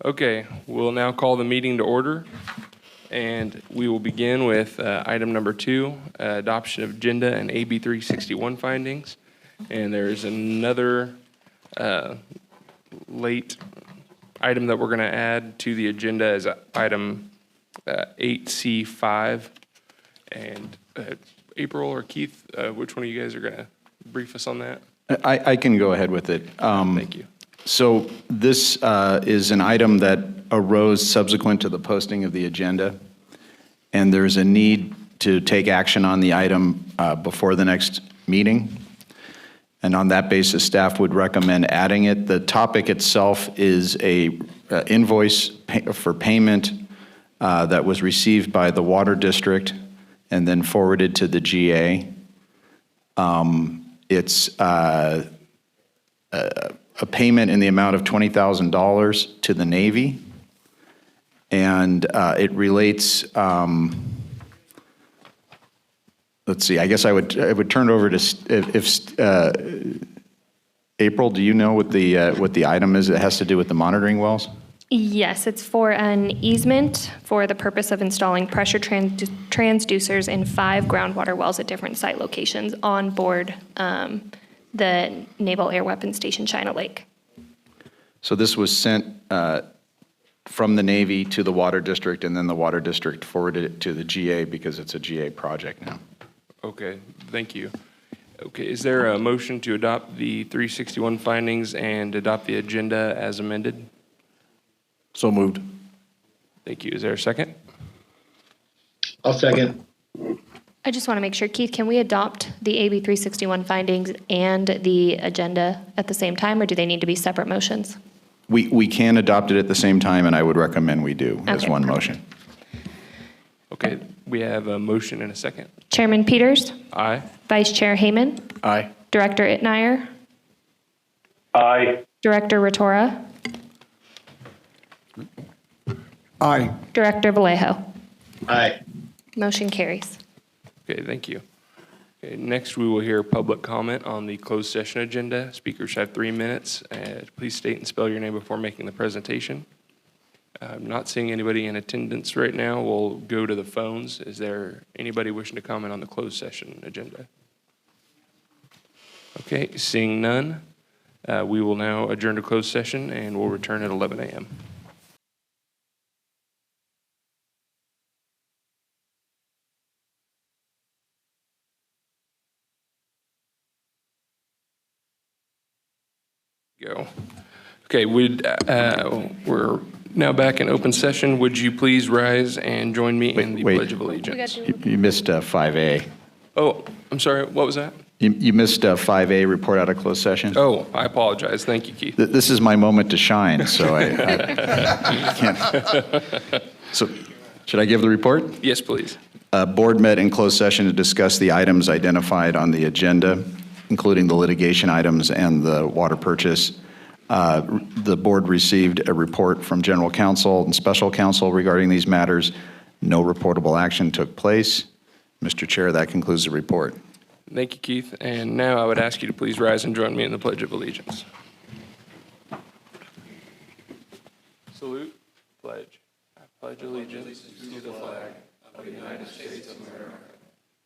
Okay, we'll now call the meeting to order, and we will begin with item number 2, adoption of agenda and AB 361 findings. And there is another late item that we're going to add to the agenda as item 8C5. And April or Keith, which one of you guys are going to brief us on that? I can go ahead with it. Thank you. So this is an item that arose subsequent to the posting of the agenda, and there's a need to take action on the item before the next meeting. And on that basis, staff would recommend adding it. The topic itself is a invoice for payment that was received by the Water District and then forwarded to the GA. It's a payment in the amount of $20,000 to the Navy, and it relates. Let's see. I guess I would turn it over to April. Do you know what the item is? It has to do with the monitoring wells. Yes, it's for an easement for the purpose of installing pressure transducers in 5 groundwater wells at different site locations on board the Naval Air Weapons Station, China Lake. So this was sent from the Navy to the Water District, and then the Water District forwarded it to the GA because it's a GA project now. Okay, thank you. Okay, is there a motion to adopt the 361 findings and adopt the agenda as amended? So moved. Thank you. Is there a second? I'll second. I just want to make sure, Keith, can we adopt the AB 361 findings and the agenda at the same time, or do they need to be separate motions? We can adopt it at the same time, and I would recommend we do as Okay, one perfect. motion. Okay, we have a motion and a second. Chairman Peters, Aye. Vice Chair Heyman, Aye. Director Itmeyer, Aye. Director Rotora, Aye. Director Vallejo. Aye. Motion carries. Okay, thank you. Okay, next, we will hear public comment on the closed session agenda. Speakers have 3 minutes. Please state and spell your name before making the presentation. I'm not seeing anybody in attendance right now. We'll go to the phones. Is there anybody wishing to comment on the closed session agenda? Okay, seeing none, we will now adjourn to closed session, and we'll return at 11 a.m. Go. Okay, we're now back in open session. Would you please rise and join me in the wait. Pledge of Allegiance? You missed 5A. Oh, I'm sorry, what was that? You missed 5A, report out of closed session. Oh, I apologize. Thank you, Keith. This is my moment to shine, so I can't. So, should I give the report? Yes, please. Board met in closed session to discuss the items identified on the agenda, including the litigation items and the water purchase. The board received a report from general counsel and special counsel regarding these matters. No reportable action took place. Mr. Chair, that concludes the report. Thank you, Keith. And now I would ask you to please rise and join me in the Pledge of Allegiance. Salute, pledge. I pledge allegiance to the flag of the United States of America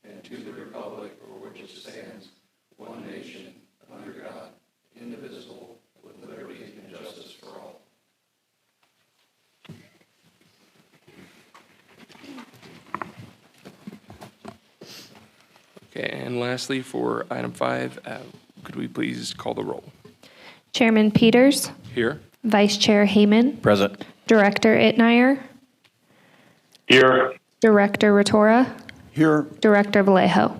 and to the republic for which it stands, one nation, under God, indivisible, with liberty and justice for all. Okay, and lastly, for item 5, could we please call the roll? Chairman Peters, Here. Vice Chair Heyman, Present. Director Itmeyer, Here. Director Rotora, Here. Director Vallejo.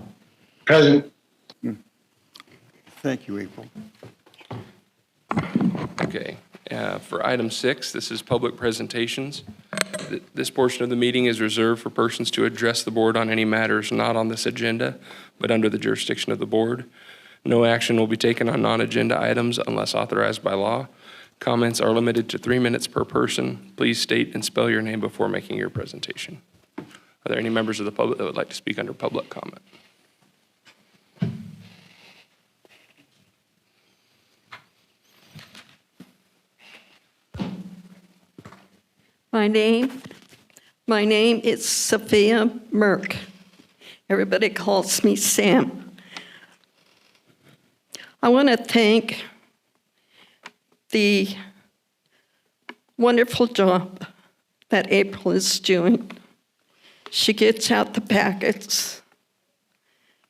Present. Thank you, April. Okay, for item 6, this is public presentations. This portion of the meeting is reserved for persons to address the board on any matters not on this agenda, but under the jurisdiction of the board. No action will be taken on non-agenda items unless authorized by law. Comments are limited to 3 minutes per person. Please state and spell your name before making your presentation. Are there any members of the public that would like to speak under public comment? My name is Sophia Merck. Everybody calls me Sam. I want to thank the wonderful job that April is doing. She gets out the packets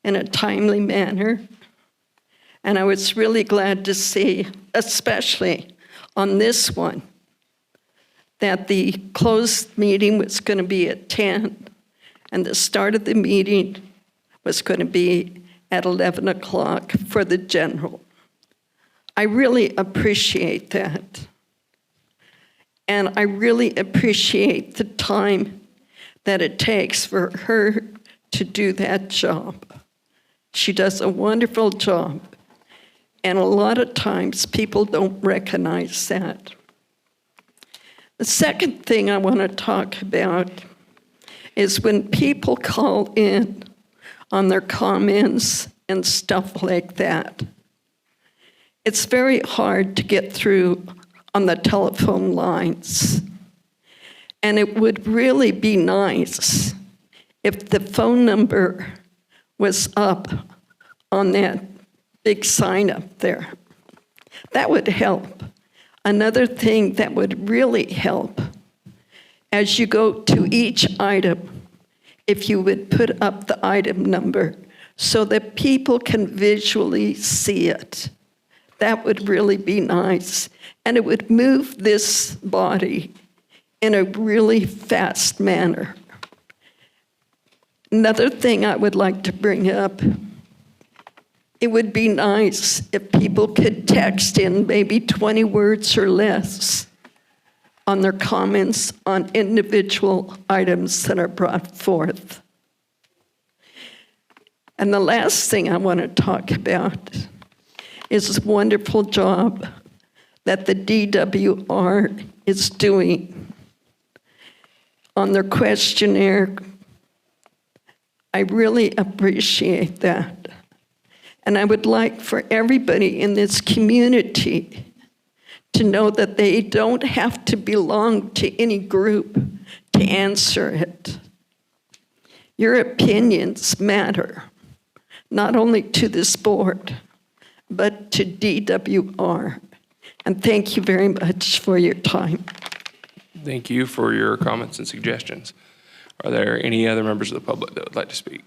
in a timely manner, and I was really glad to see, especially on this one, that the closed meeting was going to be at 10, and the start of the meeting was going to be at 11 o'clock for the general. I really appreciate that. And I really appreciate the time that it takes for her to do that job. She does a wonderful job. And a lot of times people don't recognize that. The second thing I want to talk about is when people call in on their comments and stuff like that. It's very hard to get through on the telephone lines. And it would really be nice if the phone number was up on that big sign up there. That would help. Another thing that would really help, as you go to each item, if you would put up the item number so that people can visually see it. That would really be nice. And it would move this body in a really fast manner. Another thing I would like to bring up, it would be nice if people could text in maybe 20 words or less on their comments on individual items that are brought forth. And the last thing I want to talk about is this wonderful job that the DWR is doing on their questionnaire. I really appreciate that. And I would like for everybody in this community to know that they don't have to belong to any group to answer it. Your opinions matter, not only to this board, but to DWR. And thank you very much for your time. Thank you for your comments and suggestions. Are there any other members of the public that would like to speak?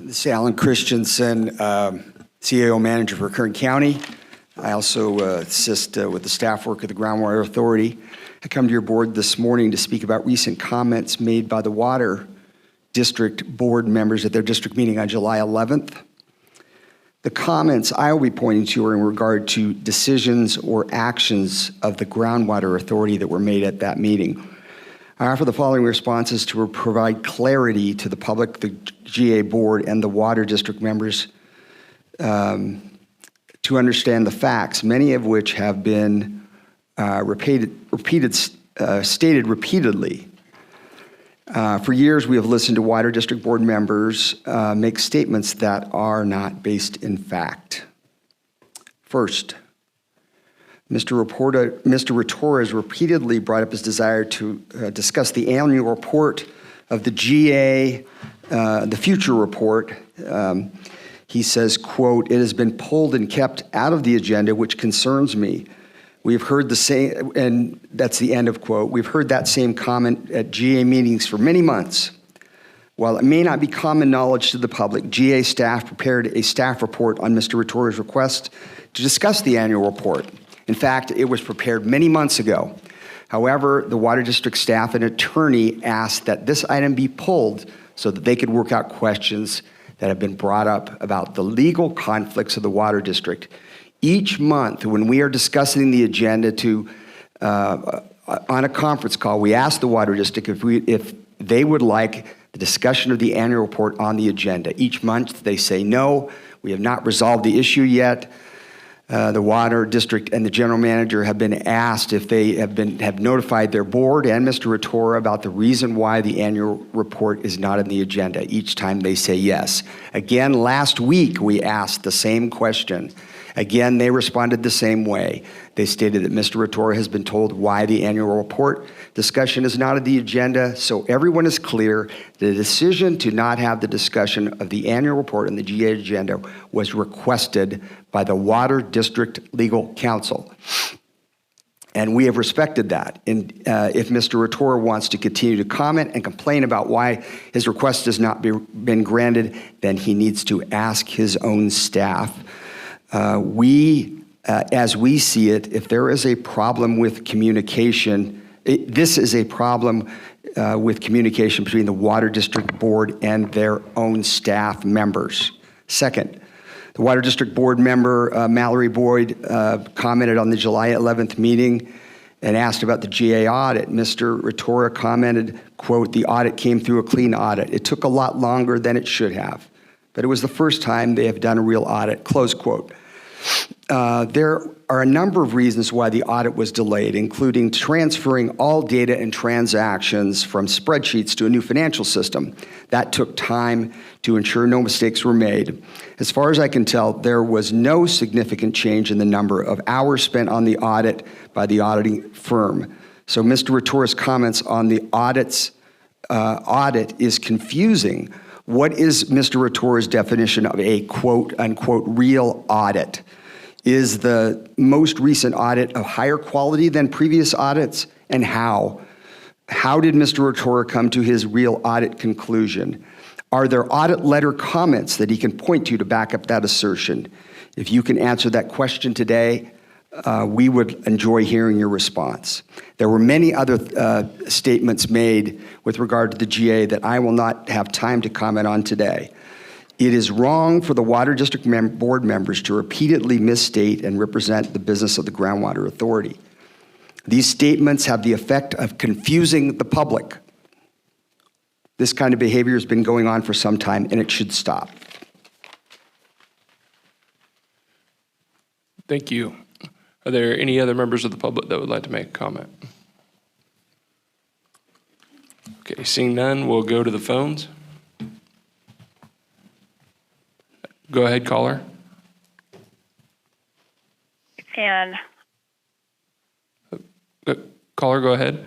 This is Alan Christensen, CAO Manager for Kern County. I also assist with the staff work of the Groundwater Authority. I come to your board this morning to speak about recent comments made by the Water District Board members at their district meeting on July 11th. The comments I will be pointing to are in regard to decisions or actions of the Groundwater Authority that were made at that meeting. I offer the following responses to provide clarity to the public, the GA board, and the Water District members to understand the facts, many of which have been stated repeatedly. For years, we have listened to Water District board members make statements that are not based in fact. First, Mr. Retor has repeatedly brought up his desire to discuss the annual report of the GA, the future report. He says, quote, "It has been pulled and kept out of the agenda, which concerns me. We've heard the same," and that's the end of quote. "We've heard that same comment at GA meetings for many months. While it may not be common knowledge to the public, GA staff prepared a staff report on Mr. Retor's request to discuss the annual report. In fact, it was prepared many months ago. However, the Water District staff and attorney asked that this item be pulled so that they could work out questions that have been brought up about the legal conflicts of the Water District. Each month, when we are discussing the agenda on a conference call, we ask the Water District if they would like the discussion of the annual report on the agenda. Each month, they say no, we have not resolved the issue yet. The water district and the general manager have been asked if they have notified their board and Mr. Rotorua about the reason why the annual report is not on the agenda. Each time they say yes. Again, last week we asked the same question. Again, they responded the same way. They stated that Mr. Rotorua has been told why the annual report discussion is not on the agenda, so everyone is clear. The decision to not have the discussion of the annual report on the GA agenda was requested by the Water District Legal Counsel. And we have respected that. And if Mr. Rotorua wants to continue to comment and complain about why his request has not been granted, then he needs to ask his own staff. As we see it, if there is a problem with communication, this is a problem with communication between the Water District Board and their own staff members. Second, the Water District Board member, Mallory Boyd, commented on the July 11th meeting and asked about the GA audit. Mr. Rotorua commented, quote, "The audit came through a clean audit. It took a lot longer than it should have, but it was the first time they have done a real audit," close quote. There are a number of reasons why the audit was delayed, including transferring all data and transactions from spreadsheets to a new financial system. That took time to ensure no mistakes were made. As far as I can tell, there was no significant change in the number of hours spent on the audit by the auditing firm. So Mr. Rotorua's comments on the audit is confusing. What is Mr. Rotorua's definition of a quote-unquote real audit? Is the most recent audit of higher quality than previous audits, and how? How did Mr. Rotorua come to his real audit conclusion? Are there audit letter comments that he can point to back up that assertion? If you can answer that question today, we would enjoy hearing your response. There were many other statements made with regard to the GA that I will not have time to comment on today. It is wrong for the Water District Board members to repeatedly misstate and represent the business of the Groundwater Authority. These statements have the effect of confusing the public. This kind of behavior has been going on for some time, and it should stop. Thank you. Are there any other members of the public that would like to make a comment? Okay, seeing none, we'll go to the phones. Go ahead, caller. And Caller, go ahead.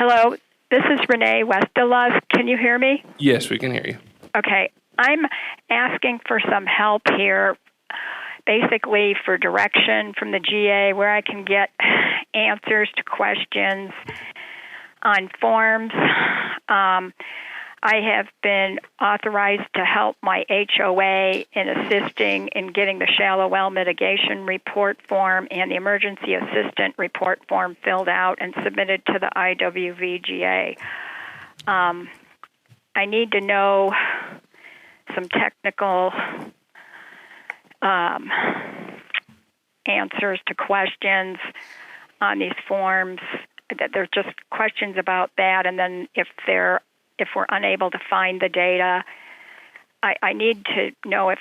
hello, this is Renee Westelas. Can you hear me? Yes, we can hear you. Okay, I'm asking for some help here, basically for direction from the GA where I can get answers to questions on forms. I have been authorized to help my HOA in assisting in getting the shallow well mitigation report form and the emergency assistant report form filled out and submitted to the IWVGA. I need to know some technical answers to questions on these forms. That there's just questions about that, and then if we're unable to find the data, I need to know if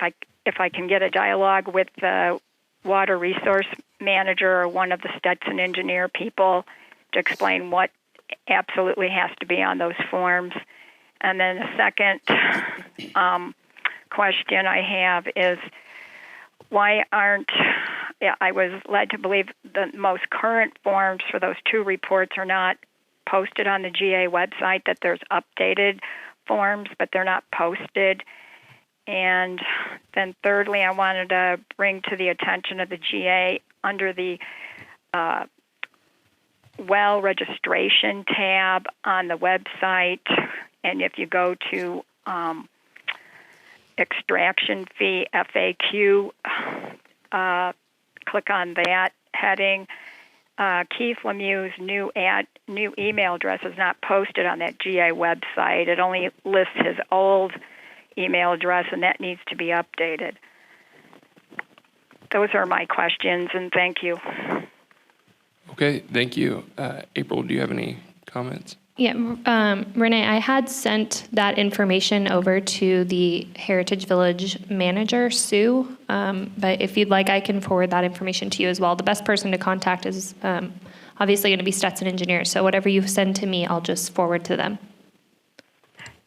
I can get a dialogue with the water resource manager or one of the Stetson engineer people to explain what absolutely has to be on those forms. And then the second question I have is, why aren't, I was led to believe the most current forms for those two reports are not posted on the GA website, that there's updated forms, but they're not posted. And then thirdly, I wanted to bring to the attention of the GA under the well registration tab on the website, and if you go to extraction fee FAQ, click on that heading. Keith Lemieux's new email address is not posted on that GA website. It only lists his old email address, and that needs to be updated. Those are my questions, and thank you. Okay, thank you. April, do you have any comments? Yeah, Renee, I had sent that information over to the Heritage Village manager, Sue, but if you'd like, I can forward that information to you as well. The best person to contact is obviously going to be Stetson Engineers, so whatever you send to me, I'll just forward to them.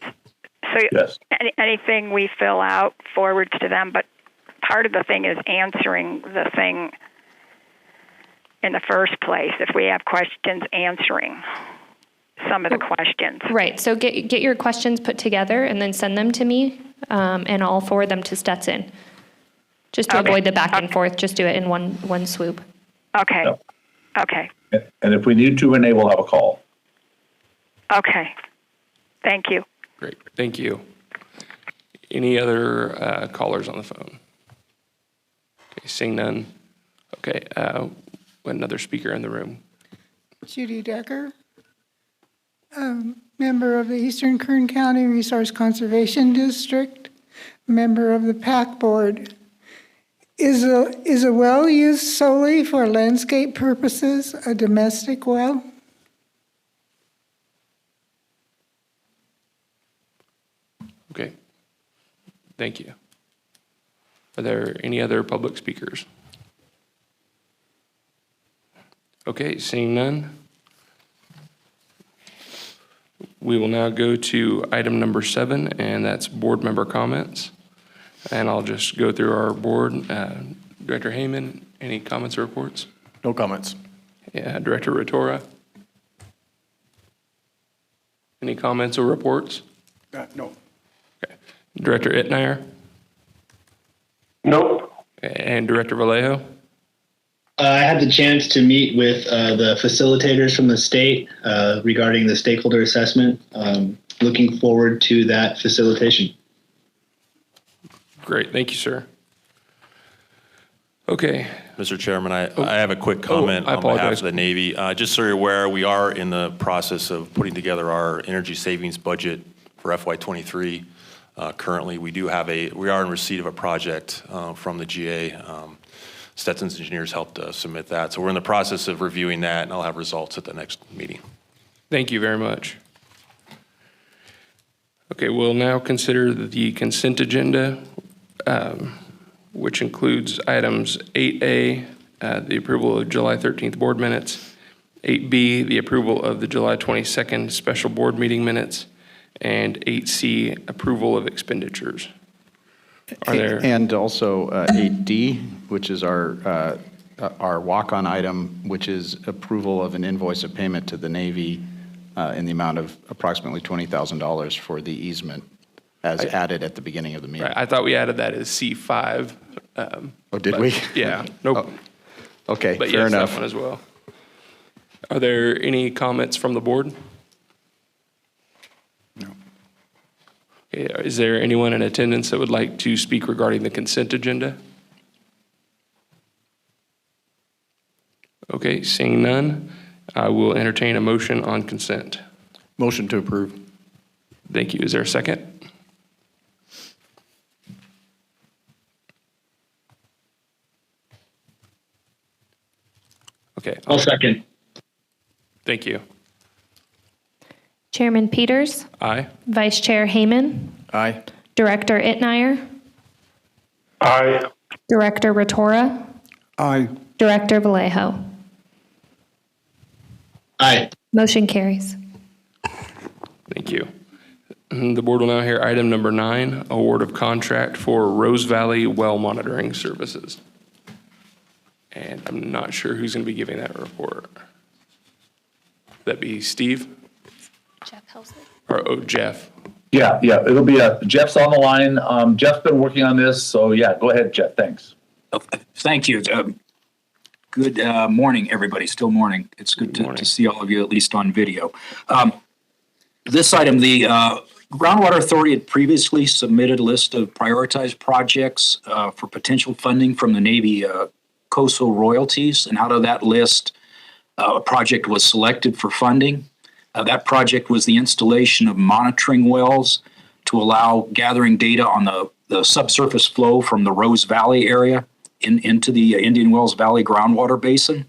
So Yes. anything we fill out forwards to them, but part of the thing is answering the thing in the first place. If we have questions, answering some of the questions. Right, so get your questions put together and then send them to me, and I'll forward them to Stetson. Just to Okay. avoid the back and forth, just do it in one swoop. Okay. Yep. Okay. And if we need to, Renee will have a call. Okay. Thank you. Great, thank you. Any other callers on the phone? Okay, seeing none. Okay, another speaker in the room. Judy Decker, member of the Eastern Kern County Resource Conservation District, member of the PAC Board. Is a well used solely for landscape purposes a domestic well? Okay, thank you. Are there any other public speakers? Okay, seeing none. We will now go to item number 7, and that's board member comments. And I'll just go through our board. Director Heyman, any comments or reports? No comments. Yeah, Director Rotora. Any comments or reports? No. Okay. Director Itmeyer Nope. and Director Vallejo. I had the chance to meet with the facilitators from the state regarding the stakeholder assessment. Looking forward to that facilitation. Great, thank you, sir. Okay, Mr. Chairman, I have a quick comment I on behalf apologize. of the Navy. Just so you're aware, we are in the process of putting together our energy savings budget for FY23. Currently, we are in receipt of a project from the GA. Stetson's engineers helped submit that. So we're in the process of reviewing that, and I'll have results at the next meeting. thank you very much. Okay, we'll now consider the consent agenda, which includes items 8A, the approval of July 13th board minutes, 8B, the approval of the July 22nd special board meeting minutes, and 8C, approval of expenditures. Are there? And also 8D, which is our walk-on item, which is approval of an invoice of payment to the Navy in the amount of approximately $20,000 for the easement as added at the beginning of the meeting. Right, I thought we added that as C5. Oh, did we? Yeah, nope. Okay, But fair yes, that enough. one as well. Are there any comments from the board? No. Okay, is there anyone in attendance that would like to speak regarding the consent agenda? Okay, seeing none, I will entertain a motion on consent. Motion to approve. Thank you. Is there a second? Okay, I'll second. thank you. Chairman Peters, Aye. Vice Chair Heyman, Aye. Director Itmeyer, Aye. Director Rotora, Aye. Director Vallejo. Aye. Motion carries. Thank you. The board will now hear item number 9, award of contract for Rose Valley well monitoring services. And I'm not sure who's going to be giving that report. That be Steve Jeff Helsley. or Jeff? Yeah, it'll be Jeff's on the line. Jeff's been working on this, so yeah, go ahead, Jeff, thanks. Thank you. Good morning, everybody. Still morning. It's good morning. to see all of you, at least on video. This item, the Groundwater Authority had previously submitted a list of prioritized projects for potential funding from the Navy coastal royalties. And out of that list, a project was selected for funding. That project was the installation of monitoring wells to allow gathering data on the subsurface flow from the Rose Valley area into the Indian Wells Valley groundwater basin.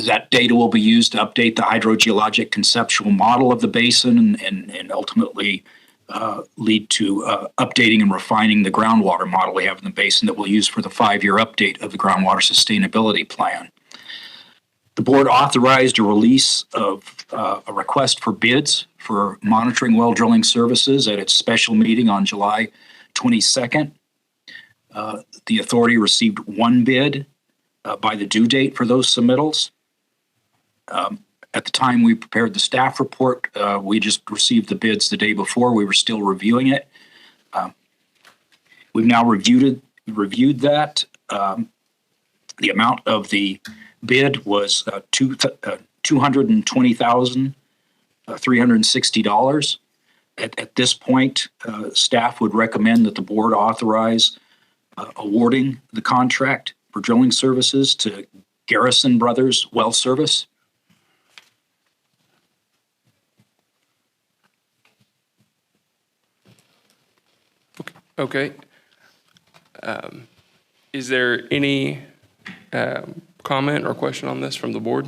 That data will be used to update the hydrogeologic conceptual model of the basin and ultimately lead to updating and refining the groundwater model we have in the basin that we'll use for the 5-year update of the groundwater sustainability plan. The board authorized a release of a request for bids for monitoring well drilling services at its special meeting on July 22nd. The authority received one bid by the due date for those submittals. At the time we prepared the staff report, we just received the bids the day before. We were still reviewing it. We've now reviewed that. The amount of the bid was $220,360. At this point, staff would recommend that the board authorize awarding the contract for drilling services to Garrison Brothers Well Service. Okay. Is there any comment or question on this from the board?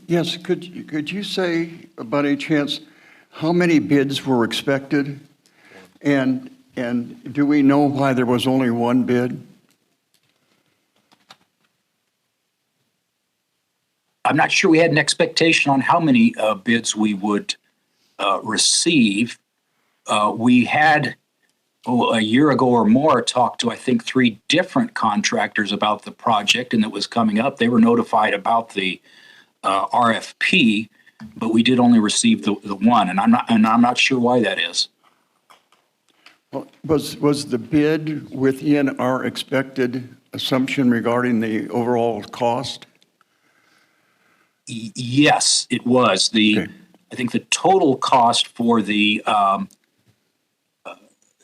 Yes, could you say, by any chance, how many bids were expected? And do we know why there was only one bid? I'm not sure we had an expectation on how many bids we would receive. We had, a year ago or more, talked to, I think, 3 different contractors about the project and that was coming up. They were notified about the RFP, but we did only receive the one, and I'm not sure why that is. Well, was the bid within our expected assumption regarding the overall cost? Yes, it was. Okay. I think the total cost for the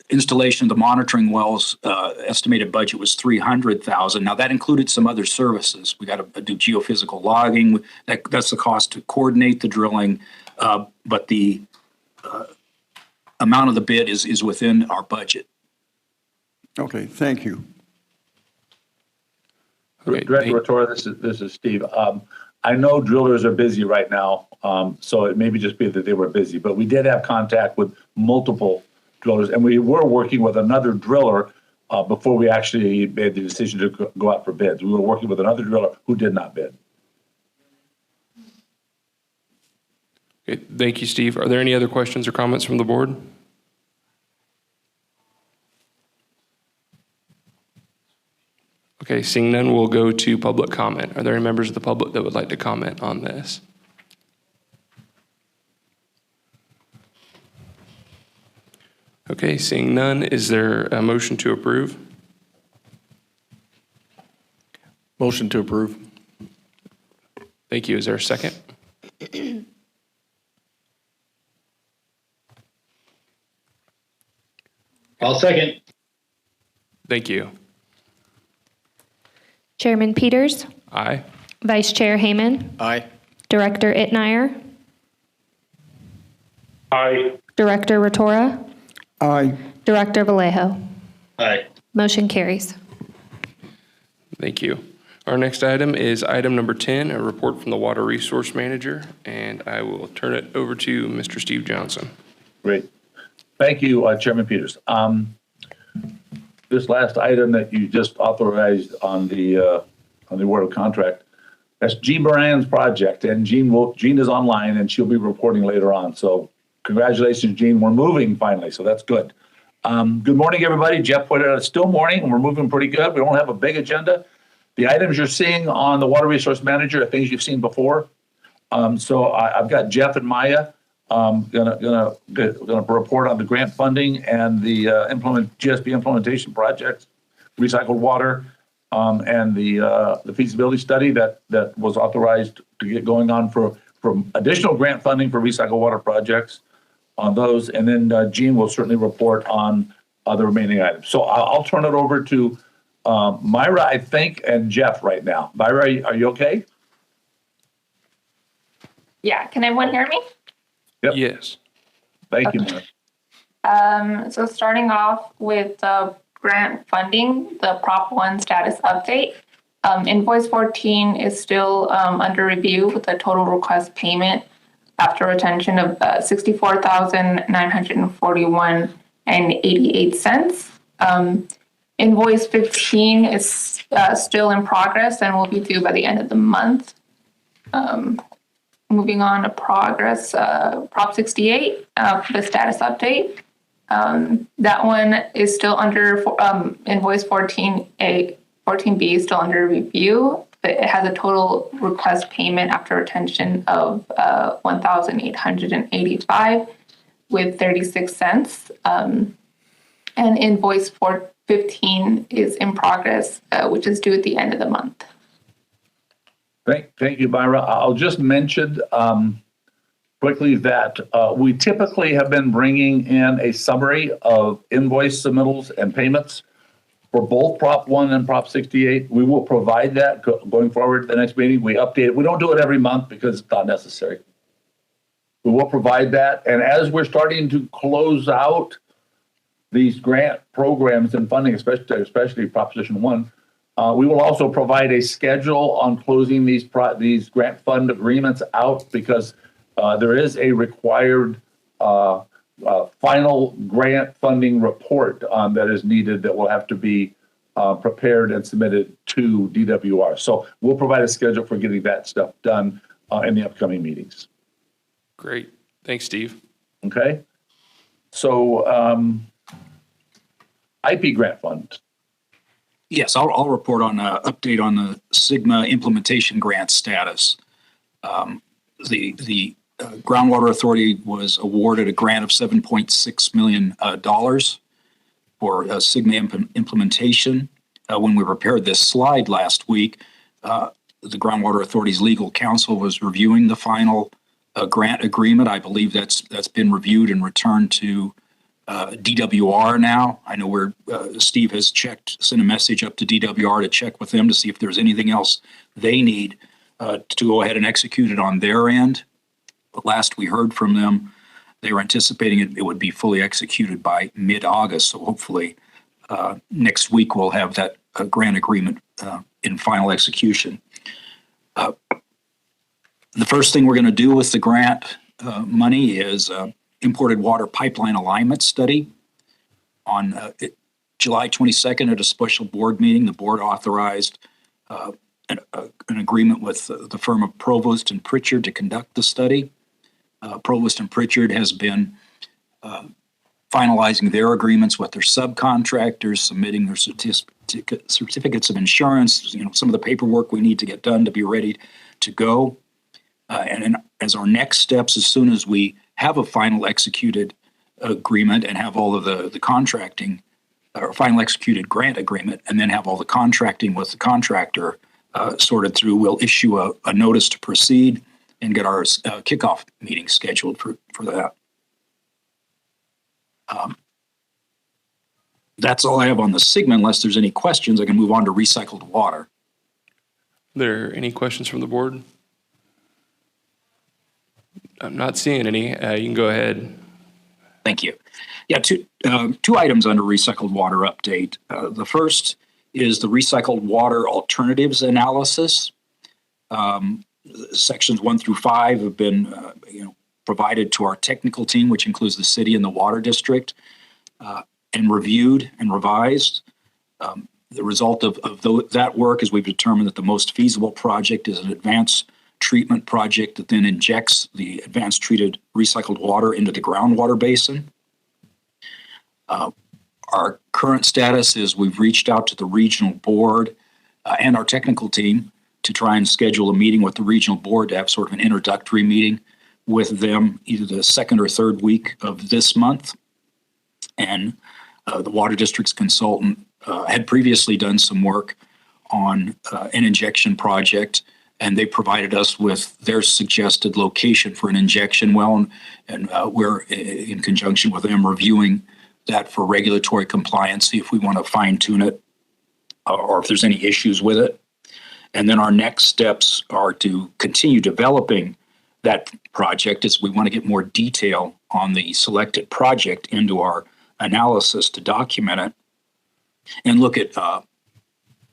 installation of the monitoring wells estimated budget was $300,000. Now that included some other services. We got to do geophysical logging. That's the cost to coordinate the drilling, but the amount of the bid is within our budget. Okay, thank you. Okay, Director Rotorua, this is Steve. I know drillers are busy right now, so it may just be that they were busy, but we did have contact with multiple drillers, and we were working with another driller before we actually made the decision to go out for bids. We were working with another driller who did not bid. Okay, thank you, Steve. Are there any other questions or comments from the board? Okay, seeing none, we'll go to public comment. Are there any members of the public that would like to comment on this? Okay, seeing none, is there a motion to approve? Motion to approve. Thank you. Is there a second? I'll second. Thank you. Chairman Peters, Aye. Vice Chair Hayman, Aye. Director Itmeyer, Aye. Director Rotorua, Aye. Director Vallejo. Aye. Motion carries. Thank you. Our next item is item number 10, a report from the Water Resource Manager, and I will turn it over to Mr. Steve Johnson. Great. Thank you, Chairman Peters. This last item that you just authorized on the award of contract, that's Jean Moran's project, and Jean is online and she'll be reporting later on. So congratulations, Jean. We're moving finally, so that's good. Good morning, everybody. Jeff pointed out it's still morning and we're moving pretty good. We don't have a big agenda. The items you're seeing on the Water Resource Manager are things you've seen before. So I've got Jeff and Maya gonna report on the grant funding and the GSP implementation projects, recycled water, and the feasibility study that was authorized to get going on for additional grant funding for recycled water projects on those. And then Jean will certainly report on the remaining items. So I'll turn it over to Myra, I think, and Jeff right now. Myra, are you okay? Yeah, can everyone hear me? Yep. Yes. Thank you, Myra. So starting off with the grant funding, the Prop 1 status update. Invoice 14 is still under review with a total request payment after retention of $64,941.88. Invoice 15 is still in progress and will be due by the end of the month. Moving on to progress, Prop 68, the status update. That one is still under invoice 14A, 14B is still under review, but it has a total request payment after retention of $1,885 with 36 cents. And invoice 415 is in progress, which is due at the end of the month. Thank you, Myra. I'll just mention quickly that we typically have been bringing in a summary of invoice submittals and payments for both Prop 1 and Prop 68. We will provide that going forward to the next meeting. We update it. We don't do it every month because it's not necessary. We will provide that. And as we're starting to close out these grant programs and funding, especially Proposition 1, we will also provide a schedule on closing these grant fund agreements out, because there is a required final grant funding report that is needed that will have to be prepared and submitted to DWR. So we'll provide a schedule for getting that stuff done in the upcoming meetings. Great. Thanks, Steve. Okay. So IP grant fund. Yes, I'll report on an update on the Sigma implementation grant status. The Groundwater Authority was awarded a grant of $7.6 million for Sigma implementation. When we prepared this slide last week, the Groundwater Authority's legal counsel was reviewing the final grant agreement. I believe that's been reviewed and returned to DWR now. I know where Steve has sent a message up to DWR to check with them to see if there's anything else they need to go ahead and execute it on their end. But last we heard from them, they were anticipating it would be fully executed by mid-August. So hopefully next week we'll have that grant agreement in final execution. The first thing we're going to do with the grant money is imported water pipeline alignment study. On July 22nd at a special board meeting, the board authorized an agreement with the firm of Provost and Pritchard to conduct the study. Provost and Pritchard has been finalizing their agreements with their subcontractors, submitting their certificates of insurance, some of the paperwork we need to get done to be ready to go. And then as our next steps, as soon as we have a final executed agreement and have all of the contracting, or final executed grant agreement, and then have all the contracting with the contractor sorted through, we'll issue a notice to proceed and get our kickoff meeting scheduled for that. That's all I have on the Sigma. Unless there's any questions, I can move on to recycled water. Are there any questions from the board? I'm not seeing any. You can go ahead. Thank you. Yeah, two items under recycled water update. The first is the recycled water alternatives analysis. Sections 1 through 5 have been provided to our technical team, which includes the city and the water district, and reviewed and revised. The result of that work is we've determined that the most feasible project is an advanced treatment project that then injects the advanced treated recycled water into the groundwater basin. Our current status is we've reached out to the regional board and our technical team to try and schedule a meeting with the regional board to have sort of an introductory meeting with them either the second or third week of this month. And the water district's consultant had previously done some work on an injection project, and they provided us with their suggested location for an injection well, and we're in conjunction with them reviewing that for regulatory compliance, see if we want to fine tune it or if there's any issues with it. And then our next steps are to continue developing that project as we want to get more detail on the selected project into our analysis to document it and look at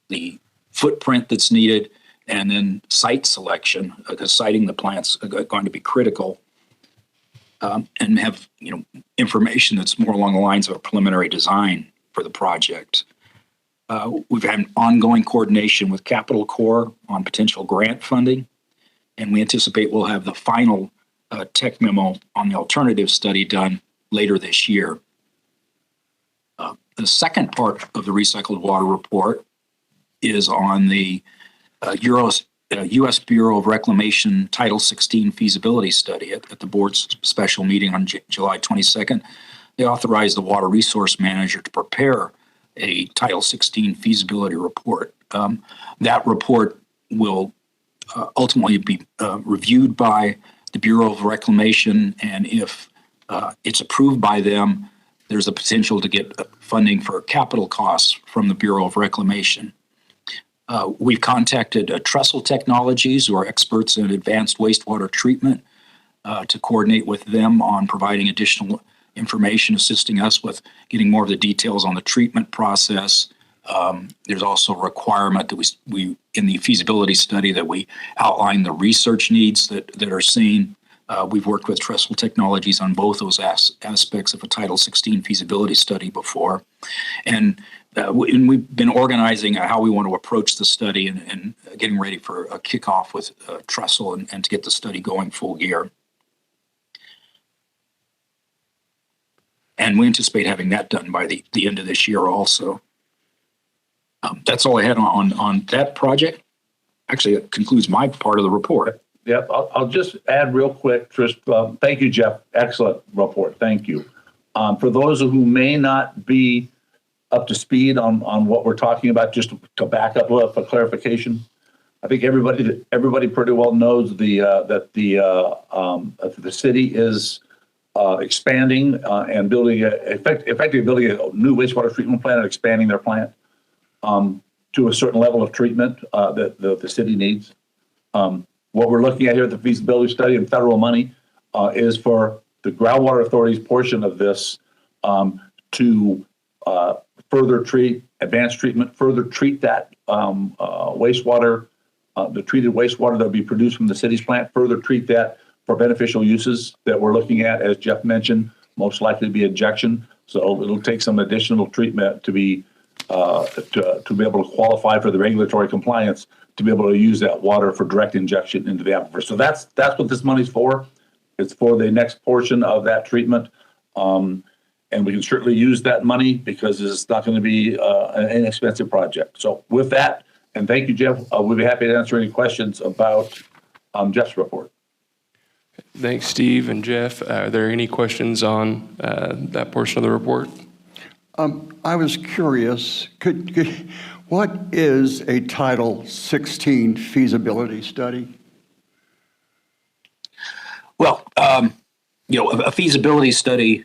the footprint that's needed, and then site selection, because siting the plant's going to be critical, and have information that's more along the lines of a preliminary design for the project. We've had ongoing coordination with Capital Corps on potential grant funding, and we anticipate we'll have the final tech memo on the alternative study done later this year. The second part of the recycled water report is on the U.S. Bureau of Reclamation Title 16 feasibility study. At the board's special meeting on July 22nd, they authorized the water resource manager to prepare a Title 16 feasibility report. That report will ultimately be reviewed by the Bureau of Reclamation, and if it's approved by them, there's a potential to get funding for capital costs from the Bureau of Reclamation. We've contacted Trestle Technologies, who are experts in advanced wastewater treatment, to coordinate with them on providing additional information, assisting us with getting more of the details on the treatment process. There's also a requirement that we in the feasibility study that we outline the research needs that are seen. We've worked with Trestle Technologies on both those aspects of a Title 16 feasibility study before. And we've been organizing how we want to approach the study and getting ready for a kickoff with Trestle and to get the study going full gear. And we anticipate having that done by the end of this year also. That's all I had on that project. Actually, it concludes my part of the report. Yep, I'll just add real quick, Trish. Thank you, Jeff. Excellent report. Thank you. For those who may not be up to speed on what we're talking about, just to back up a little for clarification, I think everybody pretty well knows that the city is expanding and building effectively building a new wastewater treatment plant and expanding their plant to a certain level of treatment that the city needs. What we're looking at here at the feasibility study and federal money is for the Groundwater Authority's portion of this to further treat, advanced treatment, further treat that wastewater, the treated wastewater that will be produced from the city's plant, further treat that for beneficial uses that we're looking at, as Jeff mentioned, most likely to be injection. So it'll take some additional treatment to be able to qualify for the regulatory compliance to be able to use that water for direct injection into the aquifer. So that's what this money's for. It's for the next portion of that treatment. And we can certainly use that money because it's not going to be an inexpensive project. So with that, and thank you, Jeff, we'll be happy to answer any questions about Jeff's report. Thanks, Steve and Jeff. Are there any questions on that portion of the report? I was curious, what is a Title 16 feasibility study? Well, a feasibility study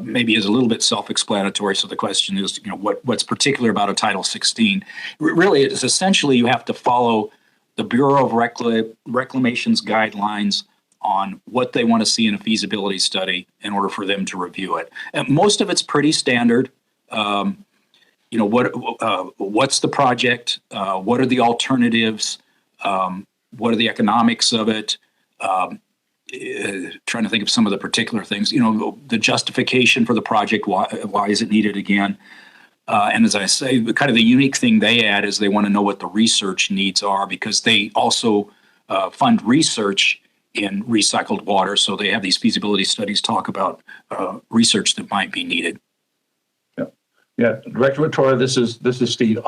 maybe is a little bit self-explanatory. So the question is, what's particular about a Title 16? Really, it's essentially you have to follow the Bureau of Reclamation's guidelines on what they want to see in a feasibility study in order for them to review it. And most of it's pretty standard. What's the project? What are the alternatives? What are the economics of it? Trying to think of some of the particular things. The justification for the project. Why is it needed again? And as I say, kind of the unique thing they add is they want to know what the research needs are, because they also fund research in recycled water. So they have these feasibility studies talk about research that might be needed. Yeah, Director Vittoria, this is Steve.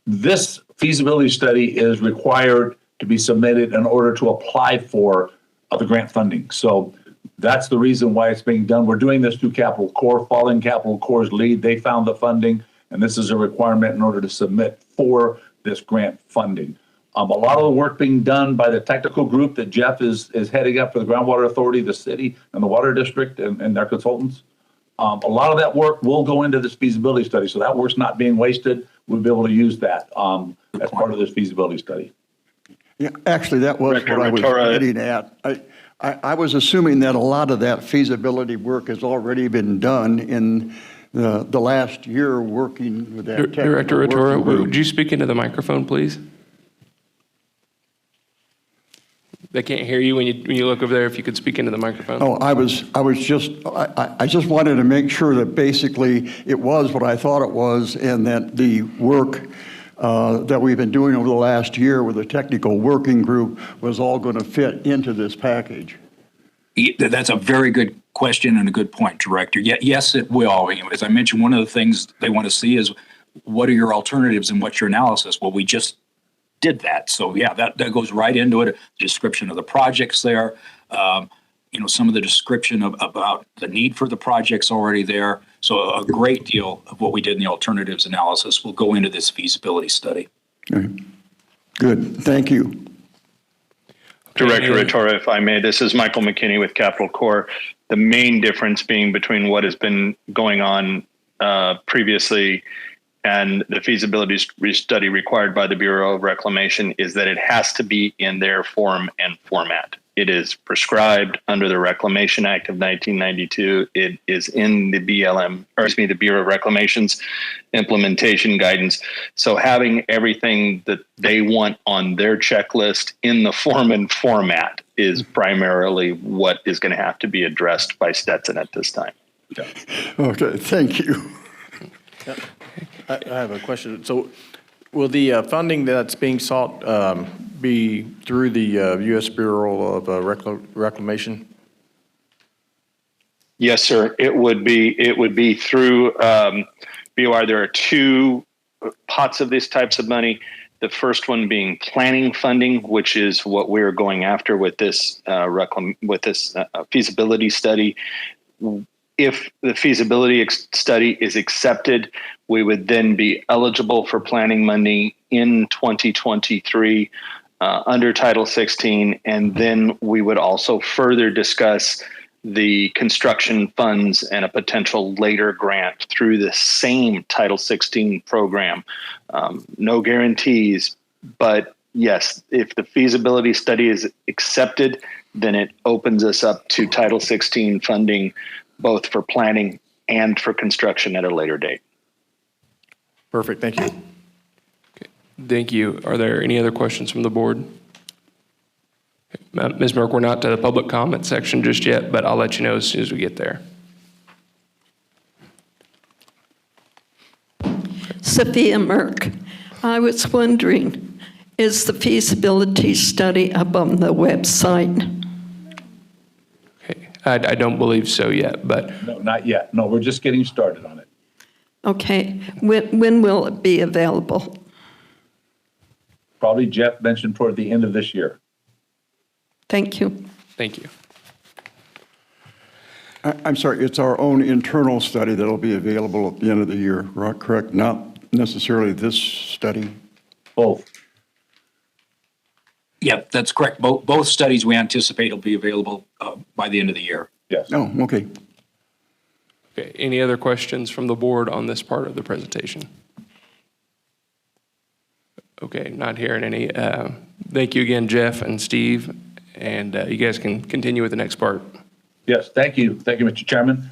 This feasibility study is required to be submitted in order to apply for the grant funding. So that's the reason why it's being done. We're doing this through Capital Corps, following Capital Corps' lead. They found the funding, and this is a requirement in order to submit for this grant funding. A lot of the work being done by the technical group that Jeff is heading up for the Groundwater Authority, the city, and the Water District, and their consultants. A lot of that work will go into this feasibility study, so that work's not being wasted. We'll be able to use that as part of this feasibility study. Yeah, actually, that was what I was getting at. I was assuming that a lot of that feasibility work has already been done in the last year working with that technical Director Rotorua, working group. would you speak into the microphone, please? They can't hear you when you look over there. If you could speak into the microphone. Oh, I just wanted to make sure that basically it was what I thought it was, and that the work that we've been doing over the last year with the technical working group was all going to fit into this package. That's a very good question and a good point, Director. Yes, it will. As I mentioned, one of the things they want to see is what are your alternatives and what's your analysis? Well, we just did that. So yeah, that goes right into it. The description of the projects there, some of the description about the need for the projects already there. So a great deal of what we did in the alternatives analysis will go into this feasibility study. Okay. Good, thank you. Director Rotorua, if I may, this is Michael McKinney with Capital Corps. The main difference being between what has been going on previously and the feasibility study required by the Bureau of Reclamation is that it has to be in their form and format. It is prescribed under the Reclamation Act of 1992. It is in the the Bureau of Reclamation's implementation guidance. So having everything that they want on their checklist in the form and format is primarily what is going to have to be addressed by Stetson at this time. Okay, thank you. I have a question. So will the funding that's being sought be through the U.S. Bureau of Reclamation? Yes, sir. It would be through BOR. There are two pots of these types of money. The first one being planning funding, which is what we're going after with this feasibility study. If the feasibility study is accepted, we would then be eligible for planning money in 2023 under Title 16, and then we would also further discuss the construction funds and a potential later grant through the same Title 16 program. No guarantees, but yes, if the feasibility study is accepted, then it opens us up to Title 16 funding, both for planning and for construction at a later date. Perfect, thank you. Okay. Thank you. Are there any other questions from the board? Okay. Ms. Merck, we're not to the public comment section just yet, but I'll let you know as soon as we get there. Sophia Merck, I was wondering, is the feasibility study up on the website? I don't believe so yet, but. No, not yet. No, we're just getting started on it. Okay, when will it be available? Probably Jeff mentioned toward the end of this year. Thank you. Thank you. I'm sorry, it's our own internal study that'll be available at the end of the year, right? Correct? Not necessarily this study? Both. Yeah, that's correct. Both studies we anticipate will be available by the end of the year. Yes. Oh, okay. Okay, any other questions from the board on this part of the presentation? Okay, not hearing any. Thank you again, Jeff and Steve, and you guys can continue with the next part. Yes, thank you. Thank you, Mr. Chairman.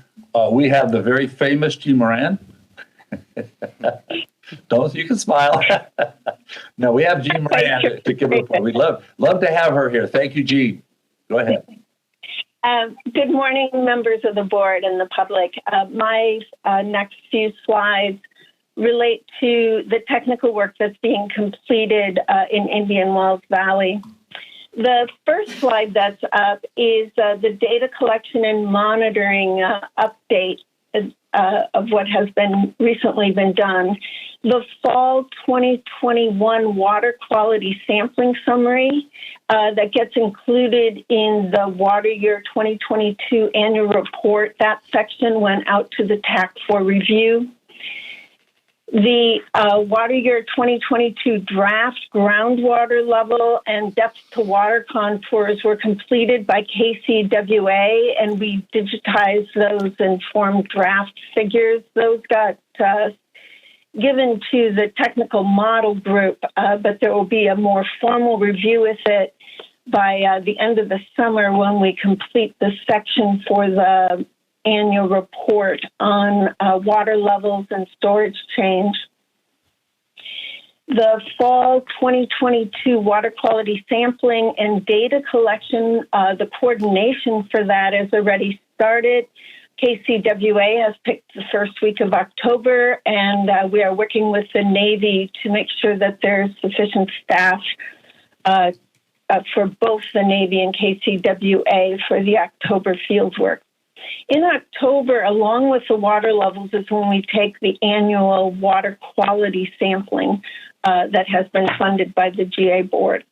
We have the very famous G. Moran. You can smile. No, we have Jean Moran to give a report. We'd love to have her here. Thank you, Jean. Go ahead. Good morning, members of the board and the public. My next few slides relate to the technical work that's being completed in Indian Wells Valley. The first slide that's up is the data collection and monitoring update of what has been recently been done. The fall 2021 water quality sampling summary that gets included in the water year 2022 annual report, that section went out to the TAC for review. The water year 2022 draft groundwater level and depth to water contours were completed by KCWA, and we digitized those and formed draft figures. Those got given to the technical model group, but there will be a more formal review with it by the end of the summer when we complete the section for the annual report on water levels and storage change. The fall 2022 water quality sampling and data collection, the coordination for that has already started. KCWA has picked the first week of October, and we are working with the Navy to make sure that there's sufficient staff for both the Navy and KCWA for the October field work. In October, along with the water levels, is when we take the annual water quality sampling that has been funded by the GA board.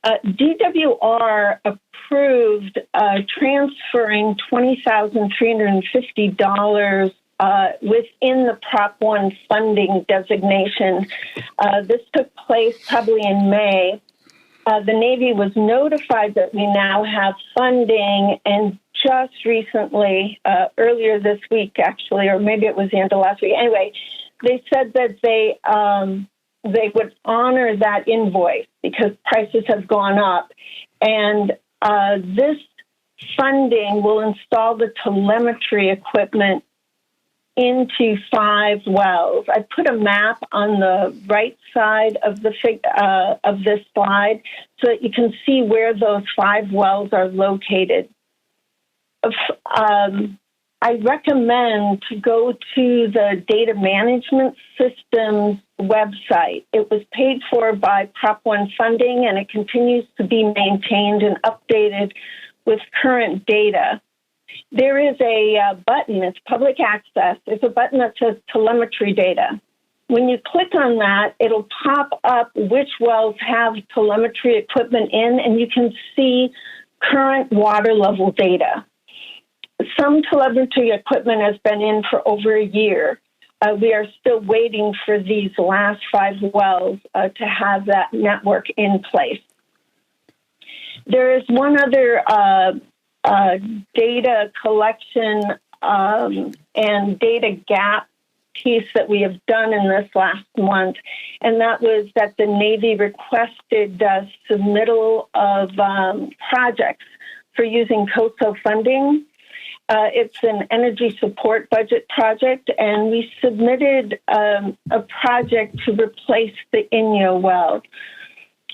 DWR approved transferring $20,350 within the Prop 1 funding designation. This took place probably in May. The Navy was notified that we now have funding, and just recently, earlier this week actually, or maybe it was the end of last week. Anyway, they said that they would honor that invoice because prices have gone up. And this funding will install the telemetry equipment into 5 wells. I put a map on the right side of the of this slide so that you can see where those 5 wells are located. I recommend to go to the data management systems website. It was paid for by Prop 1 funding, and it continues to be maintained and updated with current data. There is a button, it's public access. There's a button that says telemetry data. When you click on that, it'll pop up which wells have telemetry equipment in, and you can see current water level data. Some telemetry equipment has been in for over a year. We are still waiting for these last 5 wells to have that network in place. There is one other data collection and data gap piece that we have done in this last month, and that was that the Navy requested submittal of projects for using COSO funding. It's an energy support budget project, and we submitted a project to replace the Inyo well.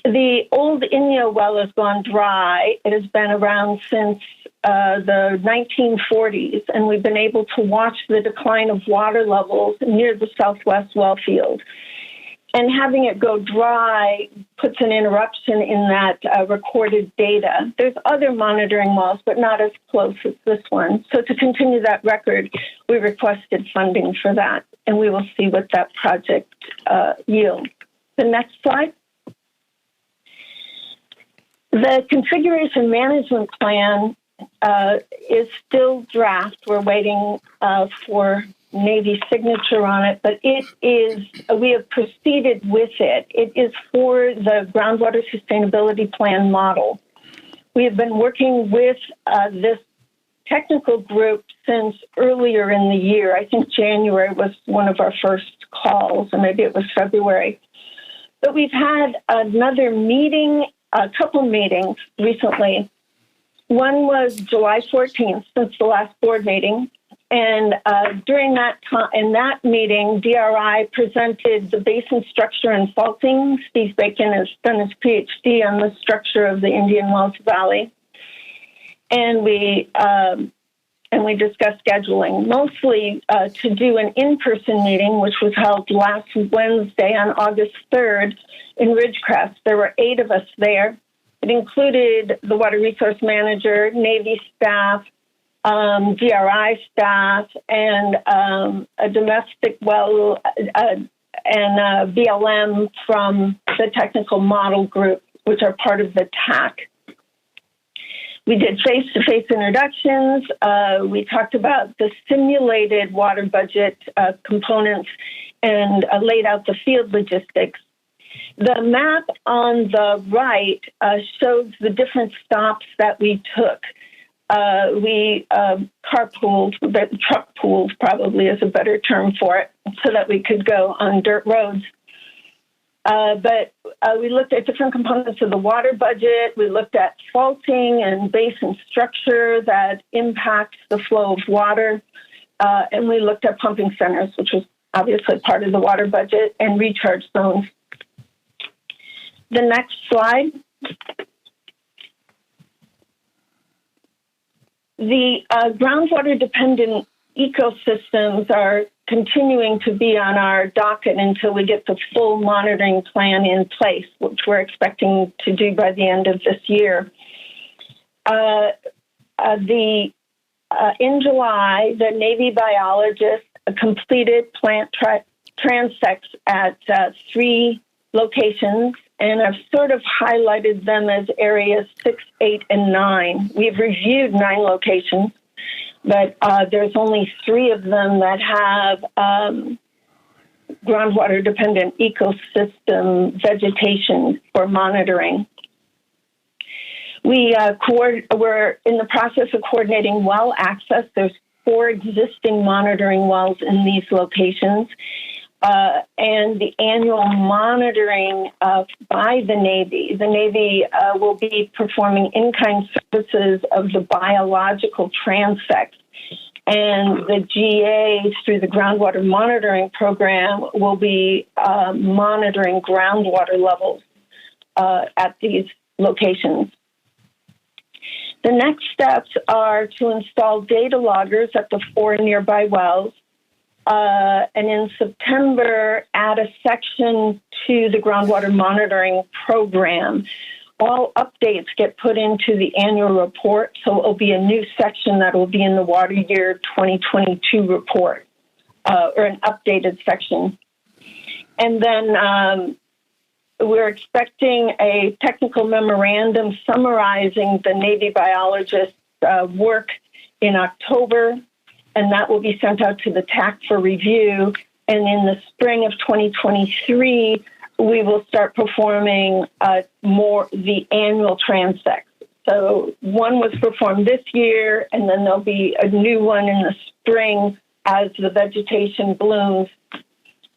The old Inyo well has gone dry. It has been around since the 1940s, and we've been able to watch the decline of water levels near the southwest well field. And having it go dry puts an interruption in that recorded data. There's other monitoring wells, but not as close as this one. So to continue that record, we requested funding for that, and we will see what that project yields. The next slide. The configuration management plan is still draft. We're waiting for Navy signature on it, but it is, we have proceeded with it. It is for the Groundwater Sustainability Plan model. We have been working with this technical group since earlier in the year. I think January was one of our first calls, or maybe it was February. But we've had another meeting, a couple meetings recently. One was July 14th, since the last board meeting. And during that time, in that meeting, DRI presented the basin structure and faulting. Steve Bacon has done his PhD on the structure of the Indian Wells Valley. And we discussed scheduling, mostly to do an in-person meeting, which was held last Wednesday on August 3rd in Ridgecrest. There were 8 of us there. It included the water resource manager, Navy staff, DRI staff, and a domestic well and BLM from the technical model group, which are part of the TAC. We did face-to-face introductions. We talked about the simulated water budget components and laid out the field logistics. The map on the right shows the different stops that we took. We carpooled, but truck pooled probably is a better term for it, so that we could go on dirt roads. But we looked at different components of the water budget. We looked at faulting and basin structure that impacts the flow of water. And we looked at pumping centers, which was obviously part of the water budget, and recharge zones. The next slide. The groundwater dependent ecosystems are continuing to be on our docket until we get the full monitoring plan in place, which we're expecting to do by the end of this year. In July, the Navy biologists completed plant transects at 3 locations, and I've sort of highlighted them as areas 6, 8, and 9. We've reviewed 9 locations, but there's only 3 of them that have groundwater-dependent ecosystem vegetation for monitoring. We're in the process of coordinating well access. There's 4 existing monitoring wells in these locations. And the annual monitoring by the Navy. The Navy will be performing in-kind services of the biological transects. And the GA, through the groundwater monitoring program, will be monitoring groundwater levels at these locations. The next steps are to install data loggers at the 4 nearby wells. And in September, add a section to the groundwater monitoring program. All updates get put into the annual report, so it will be a new section that will be in the water year 2022 report, or an updated section. And then we're expecting a technical memorandum summarizing the Navy biologists' work in October, and that will be sent out to the TAC for review. And in the spring of 2023, we will start performing the annual transects. So one was performed this year, and then there'll be a new one in the spring as the vegetation blooms.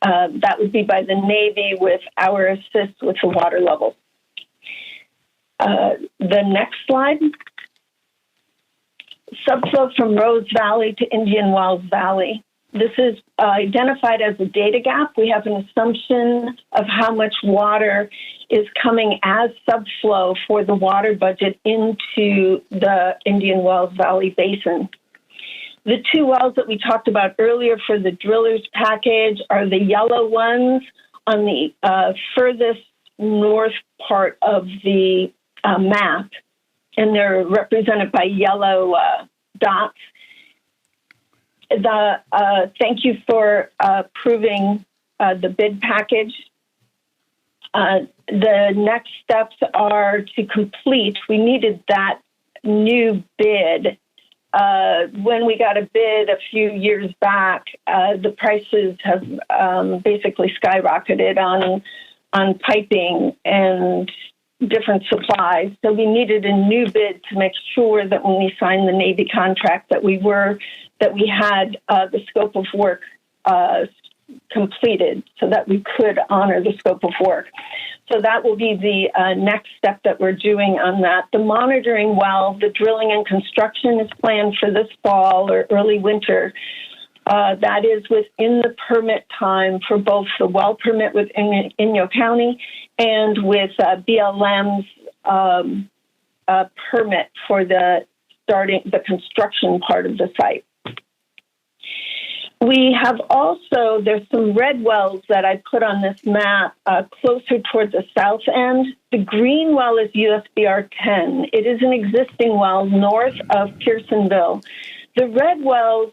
That would be by the Navy with our assist with the water level. The next slide. Subflow from Rose Valley to Indian Wells Valley. This is identified as a data gap. We have an assumption of how much water is coming as subflow for the water budget into the Indian Wells Valley Basin. The 2 wells that we talked about earlier for the drillers package are the yellow ones on the furthest north part of the map, and they're represented by yellow dots. Thank you for approving the bid package. The next steps are to complete. We needed that new bid. When we got a bid a few years back, the prices have basically skyrocketed on piping and different supplies. So we needed a new bid to make sure that when we signed the Navy contract that we had the scope of work completed so that we could honor the scope of work. So that will be the next step that we're doing on that. The monitoring well, the drilling and construction is planned for this fall or early winter. That is within the permit time for both the well permit with Inyo County and with BLM's permit for the construction part of the site. We have also, there's some red wells that I put on this map closer towards the south end. The green well is USBR 10. It is an existing well north of Pearsonville. The red wells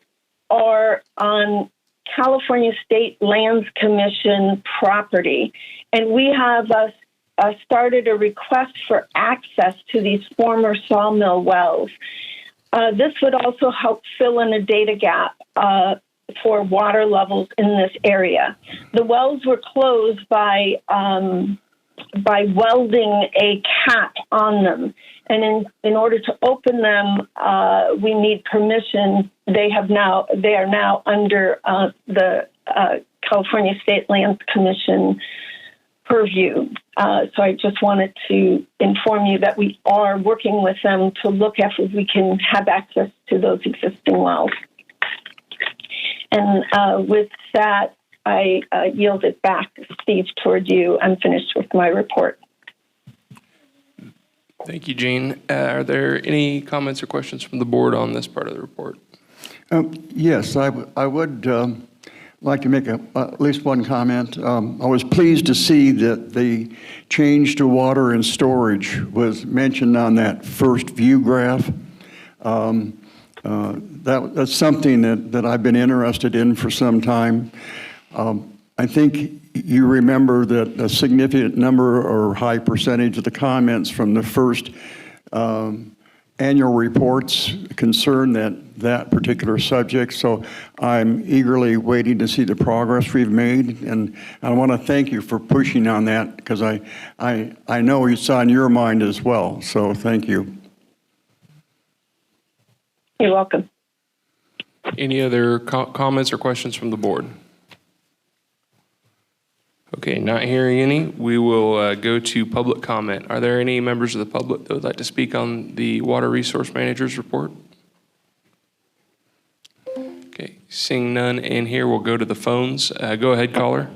are on California State Lands Commission property, and we have started a request for access to these former sawmill wells. This would also help fill in a data gap for water levels in this area. The wells were closed by welding a cap on them. And in order to open them, we need permission. They are now under the California State Lands Commission purview. So I just wanted to inform you that we are working with them to look at if we can have access to those existing wells. And with that, I yield it back, Steve, toward you. I'm finished with my report. Thank you, Jean. Are there any comments or questions from the board on this part of the report? Yes, I would like to make at least one comment. I was pleased to see that the change to water and storage was mentioned on that first view graph. That's something that I've been interested in for some time. I think you remember that a significant number or high percentage of the comments from the first annual reports concern that particular subject. So I'm eagerly waiting to see the progress we've made. And I want to thank you for pushing on that, because I know it's on your mind as well. So thank you. You're welcome. Any other comments or questions from the board? Okay, not hearing any, we will go to public comment. Are there any members of the public that would like to speak on the Water Resource Manager's report? Okay, seeing none in here, we'll go to the phones. Go ahead, caller.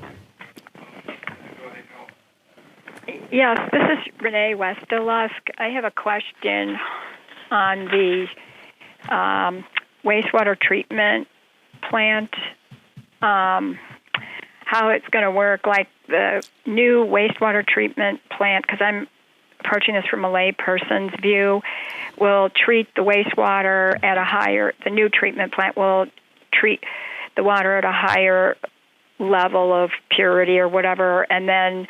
Yes, this is Renee Westelusk. I have a question on the wastewater treatment plant. How it's going to work, like the new wastewater treatment plant, because I'm approaching this from a layperson's view, will treat the wastewater at a higher, the new treatment plant will treat the water at a higher level of purity or whatever, and then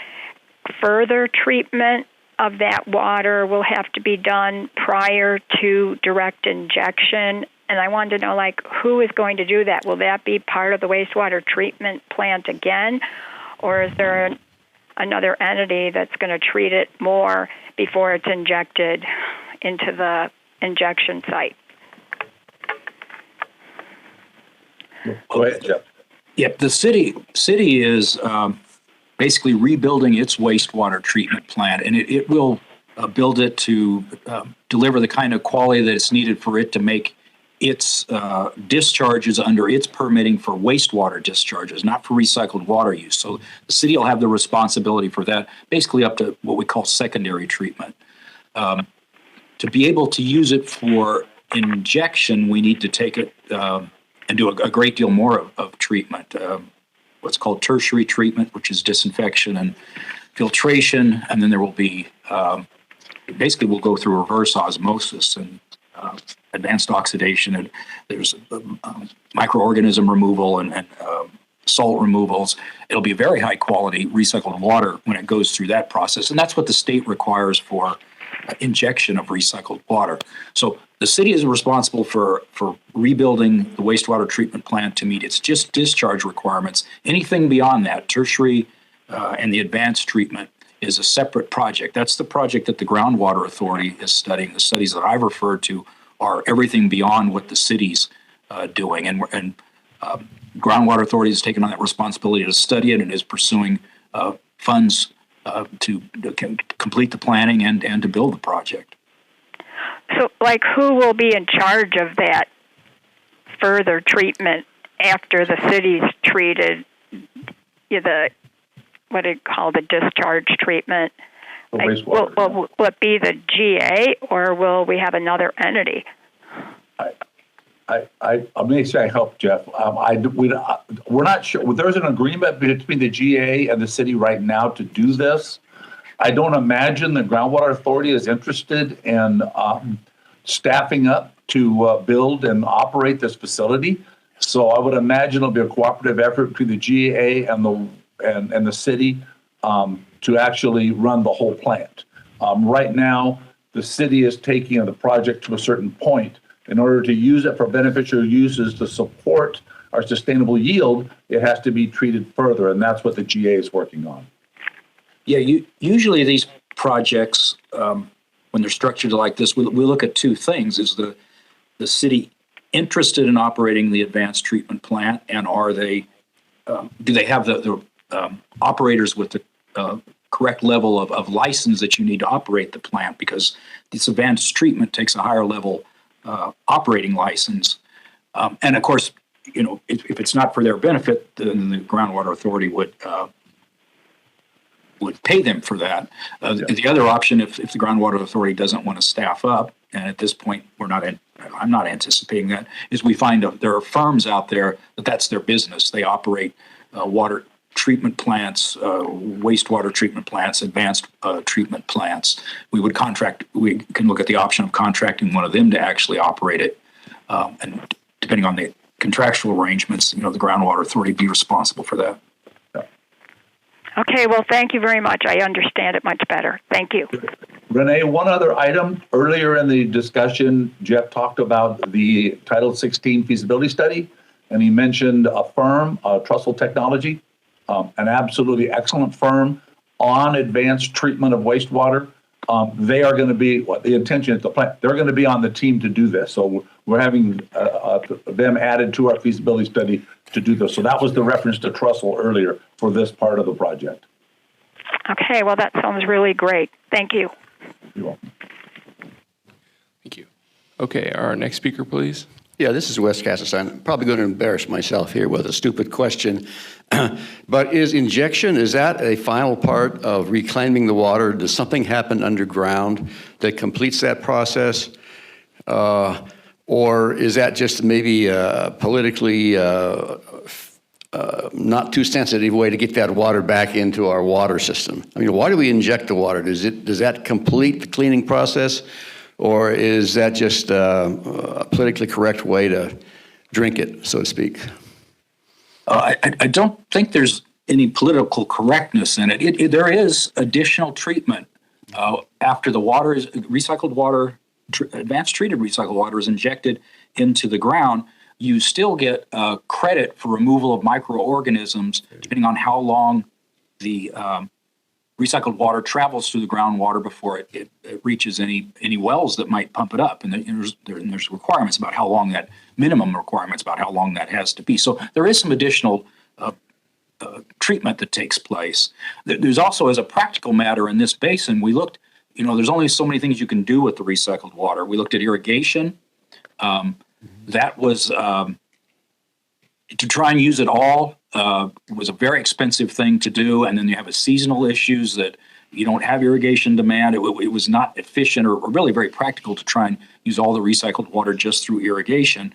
further treatment of that water will have to be done prior to direct injection. And I wanted to know, like, who is going to do that? Will that be part of the wastewater treatment plant again? Or is there another entity that's going to treat it more before it's injected into the injection site? Go ahead, Jeff. Yep, the city is basically rebuilding its wastewater treatment plant, and it will build it to deliver the kind of quality that it's needed for it to make its discharges under its permitting for wastewater discharges, not for recycled water use. So the city will have the responsibility for that, basically up to what we call secondary treatment. To be able to use it for injection, we need to take it and do a great deal more of treatment. What's called tertiary treatment, which is disinfection and filtration, and then there will be, basically we'll go through reverse osmosis and advanced oxidation, and there's microorganism removal and salt removals. It'll be very high quality recycled water when it goes through that process, and that's what the state requires for injection of recycled water. So the city is responsible for rebuilding the wastewater treatment plant to meet its just discharge requirements. Anything beyond that, tertiary and the advanced treatment, is a separate project. That's the project that the Groundwater Authority is studying. The studies that I've referred to are everything beyond what the city's doing. And Groundwater Authority has taken on that responsibility to study it and is pursuing funds to complete the planning and to build the project. So, like, who will be in charge of that further treatment after the city's treated the, what do you call the discharge treatment? Like, will it be the GA, or will we have another entity? I may say I help, Jeff. We're not sure. There's an agreement between the GA and the city right now to do this. I don't imagine the Groundwater Authority is interested in staffing up to build and operate this facility. So I would imagine it'll be a cooperative effort between the GA and the city to actually run the whole plant. Right now, the city is taking the project to a certain point. In order to use it for beneficial uses to support our sustainable yield, it has to be treated further, and that's what the GA is working on. Yeah, usually these projects, when they're structured like this, we look at two things. Is the city interested in operating the advanced treatment plant, and are they do they have the operators with the correct level of license that you need to operate the plant, because this advanced treatment takes a higher level operating license. And of course, if it's not for their benefit, then the Groundwater Authority would pay them for that. The other option, if the Groundwater Authority doesn't want to staff up, and at this point I'm not anticipating that, is we find there are firms out there that's their business. They operate water treatment plants, wastewater treatment plants, advanced treatment plants. We can look at the option of contracting one of them to actually operate it. And depending on the contractual arrangements, the Groundwater Authority be responsible for that. Okay, well, thank you very much. I understand it much better. Thank you. Renee, one other item. Earlier in the discussion, Jeff talked about the Title 16 feasibility study, and he mentioned a firm, Trussell Technology, an absolutely excellent firm on advanced treatment of wastewater. They are going to be, the intention at the plant, they're going to be on the team to do this. So we're having them added to our feasibility study to do this. So that was the reference to Trussell earlier for this part of the project. Okay, well, that sounds really great. Thank you. You're welcome. Thank you. Okay, our next speaker, please. Yeah, this is Wes Casasine. I'm probably going to embarrass myself here with a stupid question. But is injection, is that a final part of reclaiming the water? Does something happen underground that completes that process? Or is that just maybe a politically not too sensitive way to get that water back into our water system? I mean, why do we inject the water? Does that complete the cleaning process? Or is that just a politically correct way to drink it, so to speak? I don't think there's any political correctness in it. There is additional treatment after the water is recycled water, advanced treated recycled water is injected into the ground. You still get credit for removal of microorganisms, depending on how long the recycled water travels through the groundwater before it reaches any wells that might pump it up. And there's requirements about how long that, minimum requirements about how long that has to be. So there is some additional treatment that takes place. There's also, as a practical matter in this basin, we looked, there's only so many things you can do with the recycled water. We looked at irrigation. That was, to try and use it all was a very expensive thing to do. And then you have seasonal issues that you don't have irrigation demand. It was not efficient or really very practical to try and use all the recycled water just through irrigation.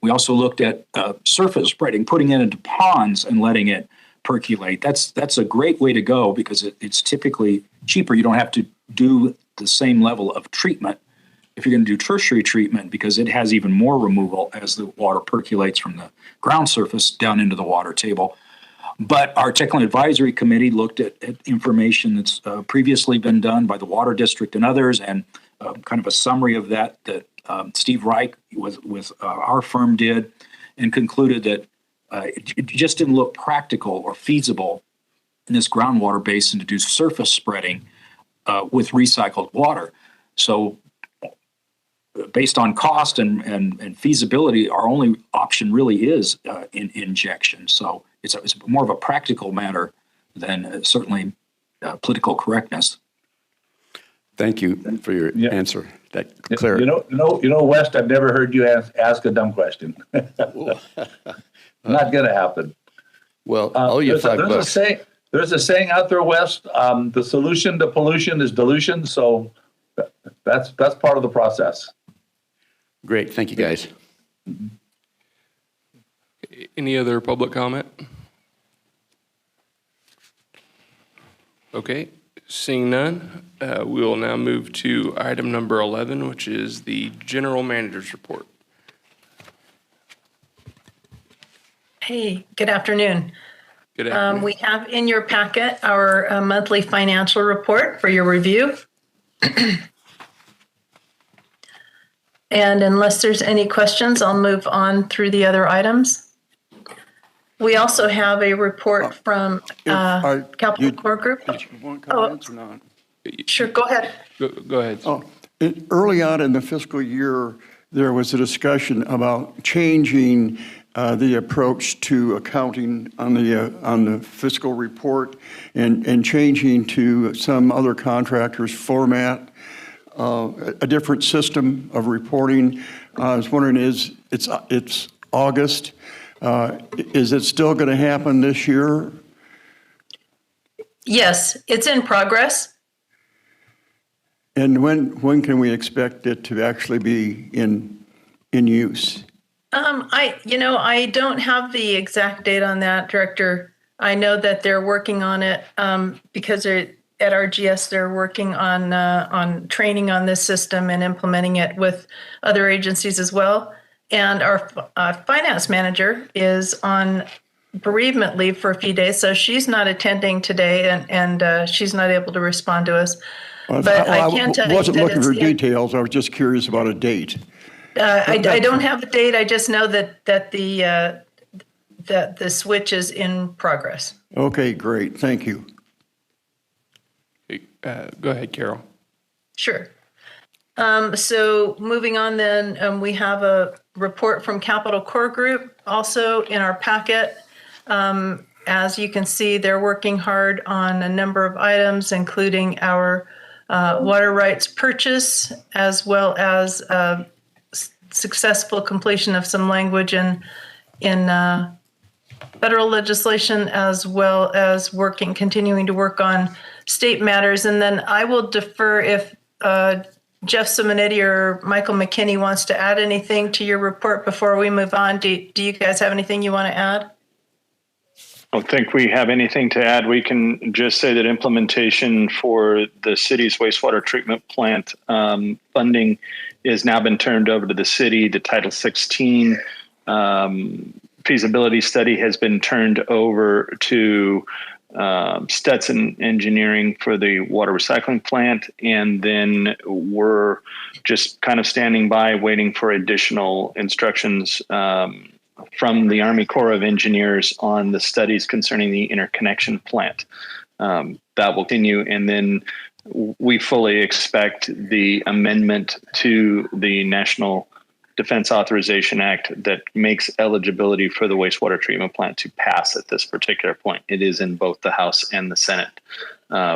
We also looked at surface spreading, putting it into ponds and letting it percolate. That's a great way to go because it's typically cheaper. You don't have to do the same level of treatment if you're going to do tertiary treatment because it has even more removal as the water percolates from the ground surface down into the water table. But our technical advisory committee looked at information that's previously been done by the Water District and others, and kind of a summary of that Steve Reich with our firm did, and concluded that it just didn't look practical or feasible in this groundwater basin to do surface spreading with recycled water. So based on cost and feasibility, our only option really is injection. So it's more of a practical matter than certainly political correctness. Thank you for your answer. That clear. West, I've never heard you ask a dumb question. Not going to happen. Well, I'll owe you $5. There's a saying out there, West. The solution to pollution is dilution. So that's part of the process. Great. Thank you, guys. Any other public comment? Okay. Seeing none, we will now move to item number 11, which is the General Manager's Report. Hey, good afternoon. Good afternoon. We have in your packet our monthly financial report for your review. And unless there's any questions, I'll move on through the other items. We also have a report from Capital Core Group. Sure, go ahead. Go ahead. Early on in the fiscal year, there was a discussion about changing the approach to accounting on the fiscal report and changing to some other contractor's format, a different system of reporting. I was wondering, it's August. Is it still going to happen this year? Yes, it's in progress. And when can we expect it to actually be in use? I don't have the exact date on that, Director. I know that they're working on it because at RGS they're working on training on this system and implementing it with other agencies as well. And our finance manager is on bereavement leave for a few days, so she's not attending today, and she's not able to respond to us. But I can tell you wasn't that looking it's for details. I was just curious about a date. I don't have the date. I just know that the switch is in progress. Okay, great. Thank you. Go ahead, Carol. Sure. So moving on then, we have a report from Capital Core Group also in our packet. As you can see, they're working hard on a number of items, including our water rights purchase, as well as successful completion of some language in federal legislation, as well as continuing to work on state matters. And then I will defer if Jeff Simonetti or Michael McKinney wants to add anything to your report before we move on. Do you guys have anything you want to add? I don't think we have anything to add. We can just say that implementation for the city's wastewater treatment plant funding has now been turned over to the city. The Title 16 feasibility study has been turned over to Stetson Engineering for the water recycling plant. And then we're just kind of standing by waiting for additional instructions from the Army Corps of Engineers on the studies concerning the interconnection plant. That will continue. And then we fully expect the amendment to the National Defense Authorization Act that makes eligibility for the wastewater treatment plant to pass at this particular point. It is in both the House and the Senate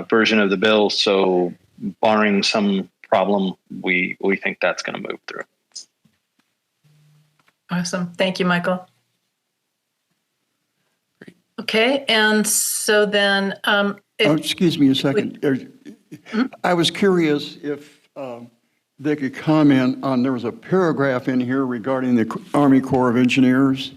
version of the bill. So barring some problem, we think that's going to move through. Awesome. Thank you, Michael. Okay, and so then... excuse me a second. I was curious if they could comment on, there was a paragraph in here regarding the Army Corps of Engineers.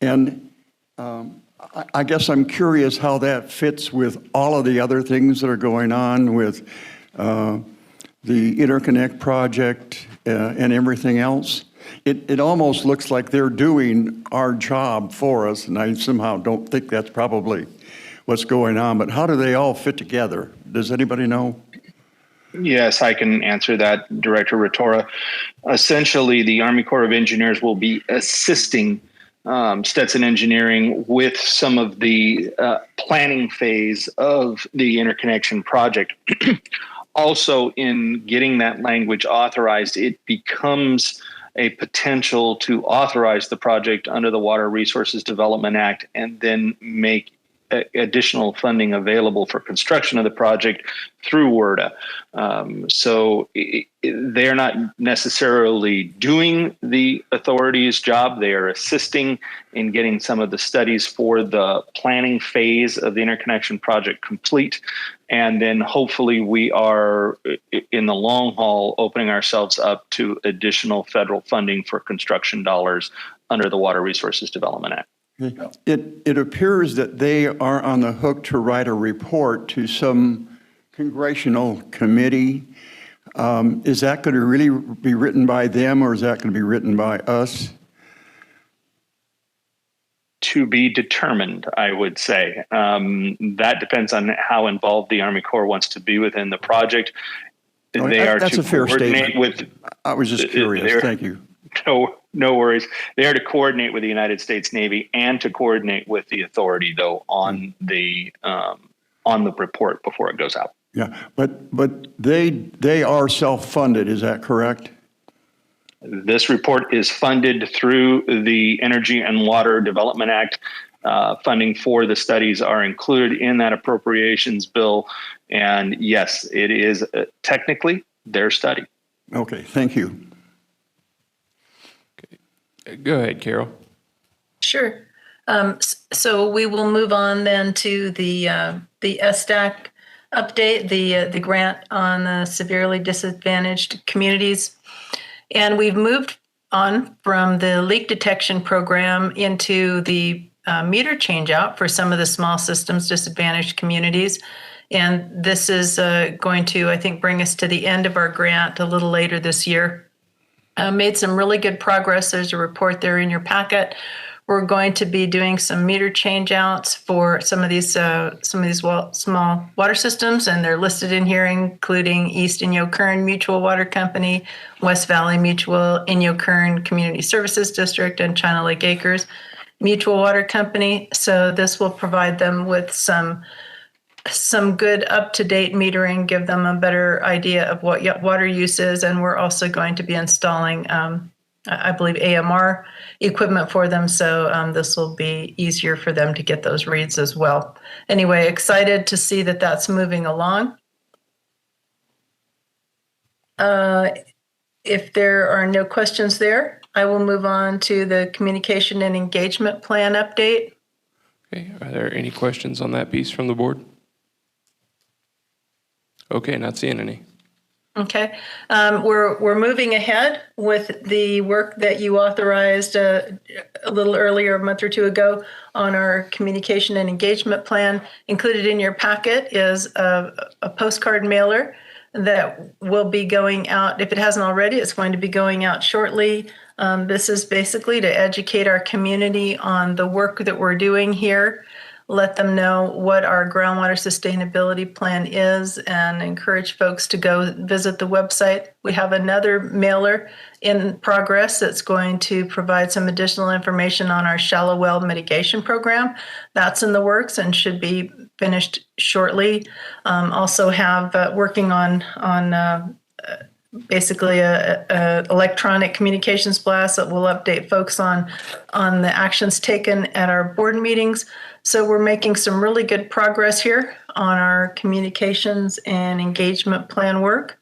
And I guess I'm curious how that fits with all of the other things that are going on with the interconnect project and everything else. It almost looks like they're doing our job for us, and I somehow don't think that's probably what's going on. But how do they all fit together? Does anybody know? Yes, I can answer that, Director Rotora. Essentially, the Army Corps of Engineers will be assisting Stetson Engineering with some of the planning phase of the interconnection project. Also, in getting that language authorized, it becomes a potential to authorize the project under the Water Resources Development Act and then make additional funding available for construction of the project through WRDA. So they're not necessarily doing the authority's job. They are assisting in getting some of the studies for the planning phase of the interconnection project complete. And then hopefully we are, in the long haul, opening ourselves up to additional federal funding for construction dollars under the Water Resources Development Act. It appears that they are on the hook to write a report to some congressional committee. Is that going to really be written by them, or is that going to be written by us? To be determined, I would say. That depends on how involved the Army Corps wants to be within the project. That's a fair statement. I was just curious. Thank you. No worries. They are to coordinate with the United States Navy and to coordinate with the authority, though, on the report before it goes out. Yeah, but they are self-funded. Is that correct? This report is funded through the Energy and Water Development Act. Funding for the studies are included in that appropriations bill. And yes, it is technically their study. Okay, thank you. Go ahead, Carol. Sure. So we will move on then to the SDAC update, the grant on severely disadvantaged communities. And we've moved on from the leak detection program into the meter change out for some of the small systems disadvantaged communities. And this is going to, I think, bring us to the end of our grant a little later this year. Made some really good progress. There's a report there in your packet. We're going to be doing some meter change outs for some of these small water systems, and they're listed in here, including East Inyo Kern Mutual Water Company, West Valley Mutual, Inyo Kern Community Services District, and China Lake Acres Mutual Water Company. So this will provide them with some good up-to-date metering, give them a better idea of what water use is, and we're also going to be installing, I believe, AMR equipment for them, so this will be easier for them to get those reads as well. Anyway, excited to see that that's moving along. If there are no questions there, I will move on to the communication and engagement plan update. Okay, are there any questions on that piece from the board? Okay, not seeing any. Okay, we're moving ahead with the work that you authorized a little earlier, a month or two ago, on our communication and engagement plan. Included in your packet is a postcard mailer that will be going out. If it hasn't already, it's going to be going out shortly. This is basically to educate our community on the work that we're doing here, let them know what our groundwater sustainability plan is, and encourage folks to go visit the website. We have another mailer in progress that's going to provide some additional information on our shallow well mitigation program. That's in the works and should be finished shortly. Also have working on basically a electronic communications blast that will update folks on the actions taken at our board meetings. So we're making some really good progress here on our communications and engagement plan work.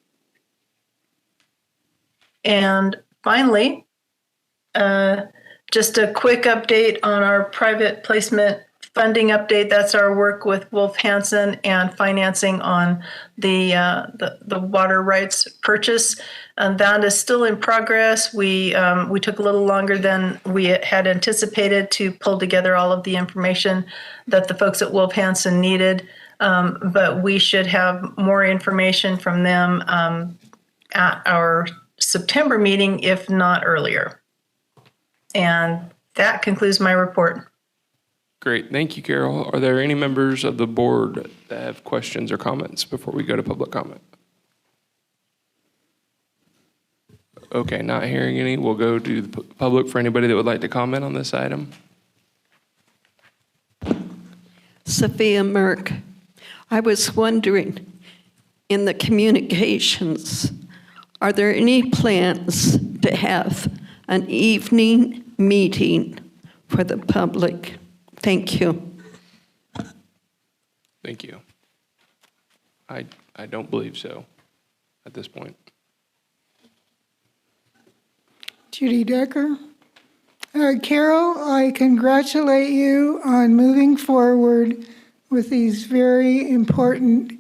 And finally, just a quick update on our private placement funding update. That's our work with Wolf Hansen and financing on the water rights purchase. And that is still in progress. We took a little longer than we had anticipated to pull together all of the information that the folks at Wolf Hansen needed. But we should have more information from them at our September meeting, if not earlier. And that concludes my report. Great, thank you, Carol. Are there any members of the board that have questions or comments before we go to public comment? Okay, not hearing any. We'll go to the public for anybody that would like to comment on this item. Sophia Merck, I was wondering, in the communications, are there any plans to have an evening meeting for the public? Thank you. Thank you. I don't believe so at this point. Judy Decker. Carol, I congratulate you on moving forward with these very important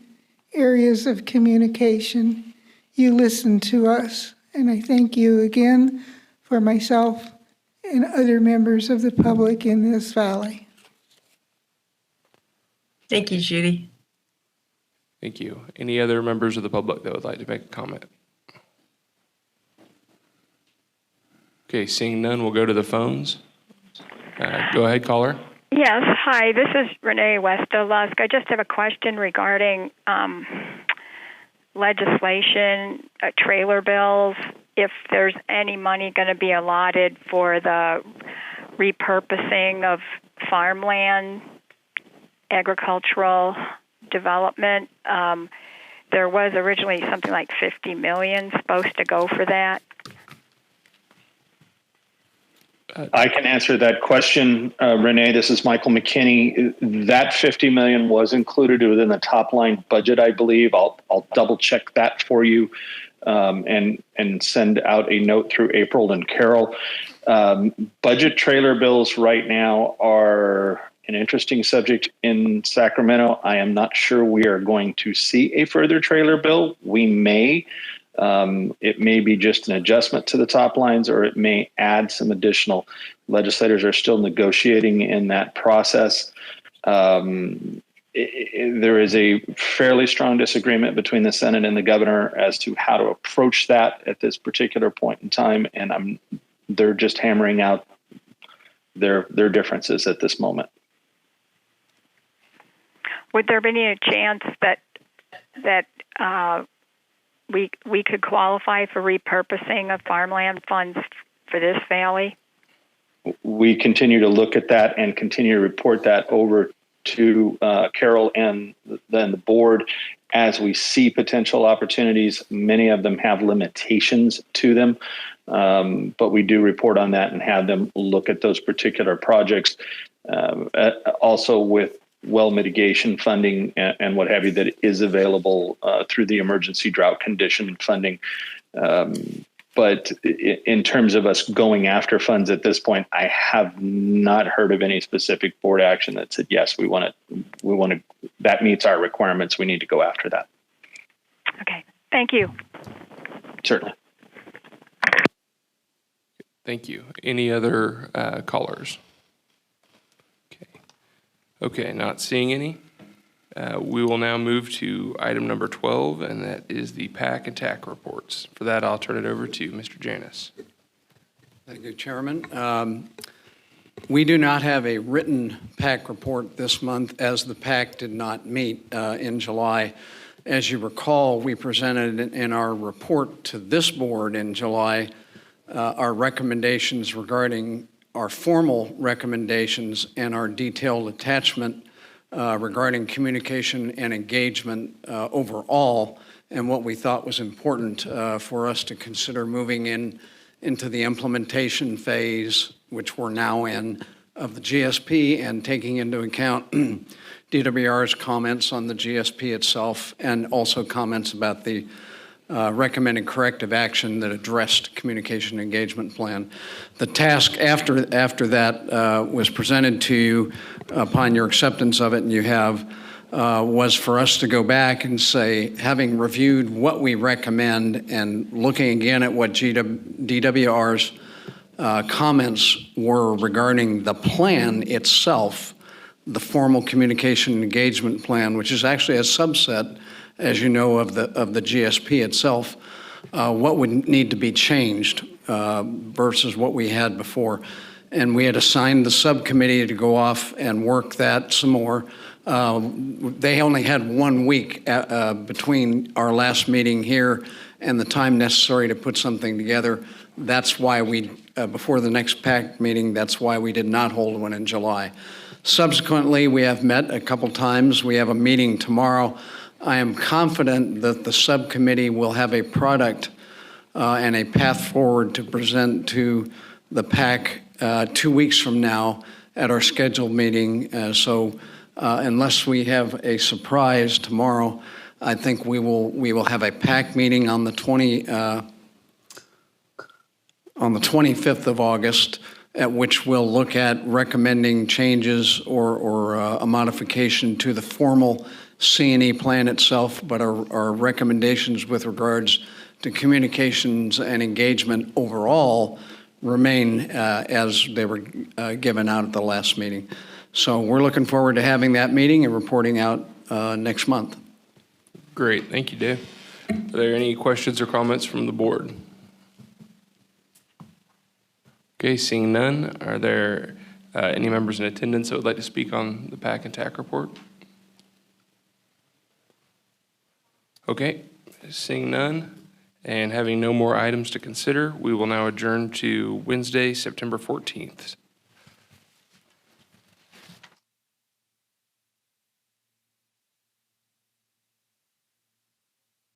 areas of communication. You listened to us, and I thank you again for myself and other members of the public in this valley. Thank you, Judy. Thank you. Any other members of the public that would like to make a comment? Okay, seeing none, we'll go to the phones. Go ahead, caller. Yes, hi, this is Renee Westolusk. I just have a question regarding legislation, trailer bills, if there's any money going to be allotted for the repurposing of farmland, agricultural development. There was originally something like $50 million supposed to go for that. I can answer that question, Renee. This is Michael McKinney. That $50 million was included within the top line budget, I believe. I'll double check that for you, and send out a note through April and Carol. Budget trailer bills right now are an interesting subject in Sacramento. I am not sure we are going to see a further trailer bill. We may. It may be just an adjustment to the top lines, or it may add some additional. Legislators are still negotiating in that process. There is a fairly strong disagreement between the Senate and the governor as to how to approach that at this particular point in time, and they're just hammering out their differences at this moment. Would there be any chance that we could qualify for repurposing of farmland funds for this valley? We continue to look at that and continue to report that over to Carol and then the board as we see potential opportunities. Many of them have limitations to them, but we do report on that and have them look at those particular projects. Also with well mitigation funding and what have you that is available through the emergency drought condition funding. But in terms of us going after funds at this point, I have not heard of any specific board action that said, yes, we want to, that meets our requirements. We need to go after that. Okay. Thank you. Certainly. Thank you. Any other callers? Okay, not seeing any. We will now move to item number 12, and that is the PAC and TAC reports. For that, I'll turn it over to Mr. Janis. Thank you, Chairman. We do not have a written PAC report this month, as the PAC did not meet in July. As you recall, we presented in our report to this board in July our recommendations regarding our formal recommendations and our detailed attachment regarding communication and engagement overall, and what we thought was important for us to consider moving into the implementation phase, which we're now in, of the GSP, and taking into account DWR's comments on the GSP itself, and also comments about the recommended corrective action that addressed communication engagement plan. The task after that was presented to you upon your acceptance of it, and you have, was for us to go back and say, having reviewed what we recommend and looking again at what DWR's comments were regarding the plan itself, the formal communication engagement plan, which is actually a subset, as you know, of the GSP itself, what would need to be changed versus what we had before. And we had assigned the subcommittee to go off and work that some more. They only had 1 week between our last meeting here and the time necessary to put something together. That's why we, before the next PAC meeting, that's why we did not hold one in July. Subsequently, we have met a couple times. We have a meeting tomorrow. I am confident that the subcommittee will have a product and a path forward to present to the PAC 2 weeks from now at our scheduled meeting. So unless we have a surprise tomorrow, I think we will have a PAC meeting on the 25th of August, at which we'll look at recommending changes or a modification to the formal C&E plan itself, but our recommendations with regards to communications and engagement overall remain as they were given out at the last meeting. So we're looking forward to having that meeting and reporting out next month. Great, thank you, Dave. Are there any questions or comments from the board? Okay, seeing none, are there any members in attendance that would like to speak on the PAC and TAC report? Okay, seeing none and having no more items to consider, we will now adjourn to Wednesday, September 14th.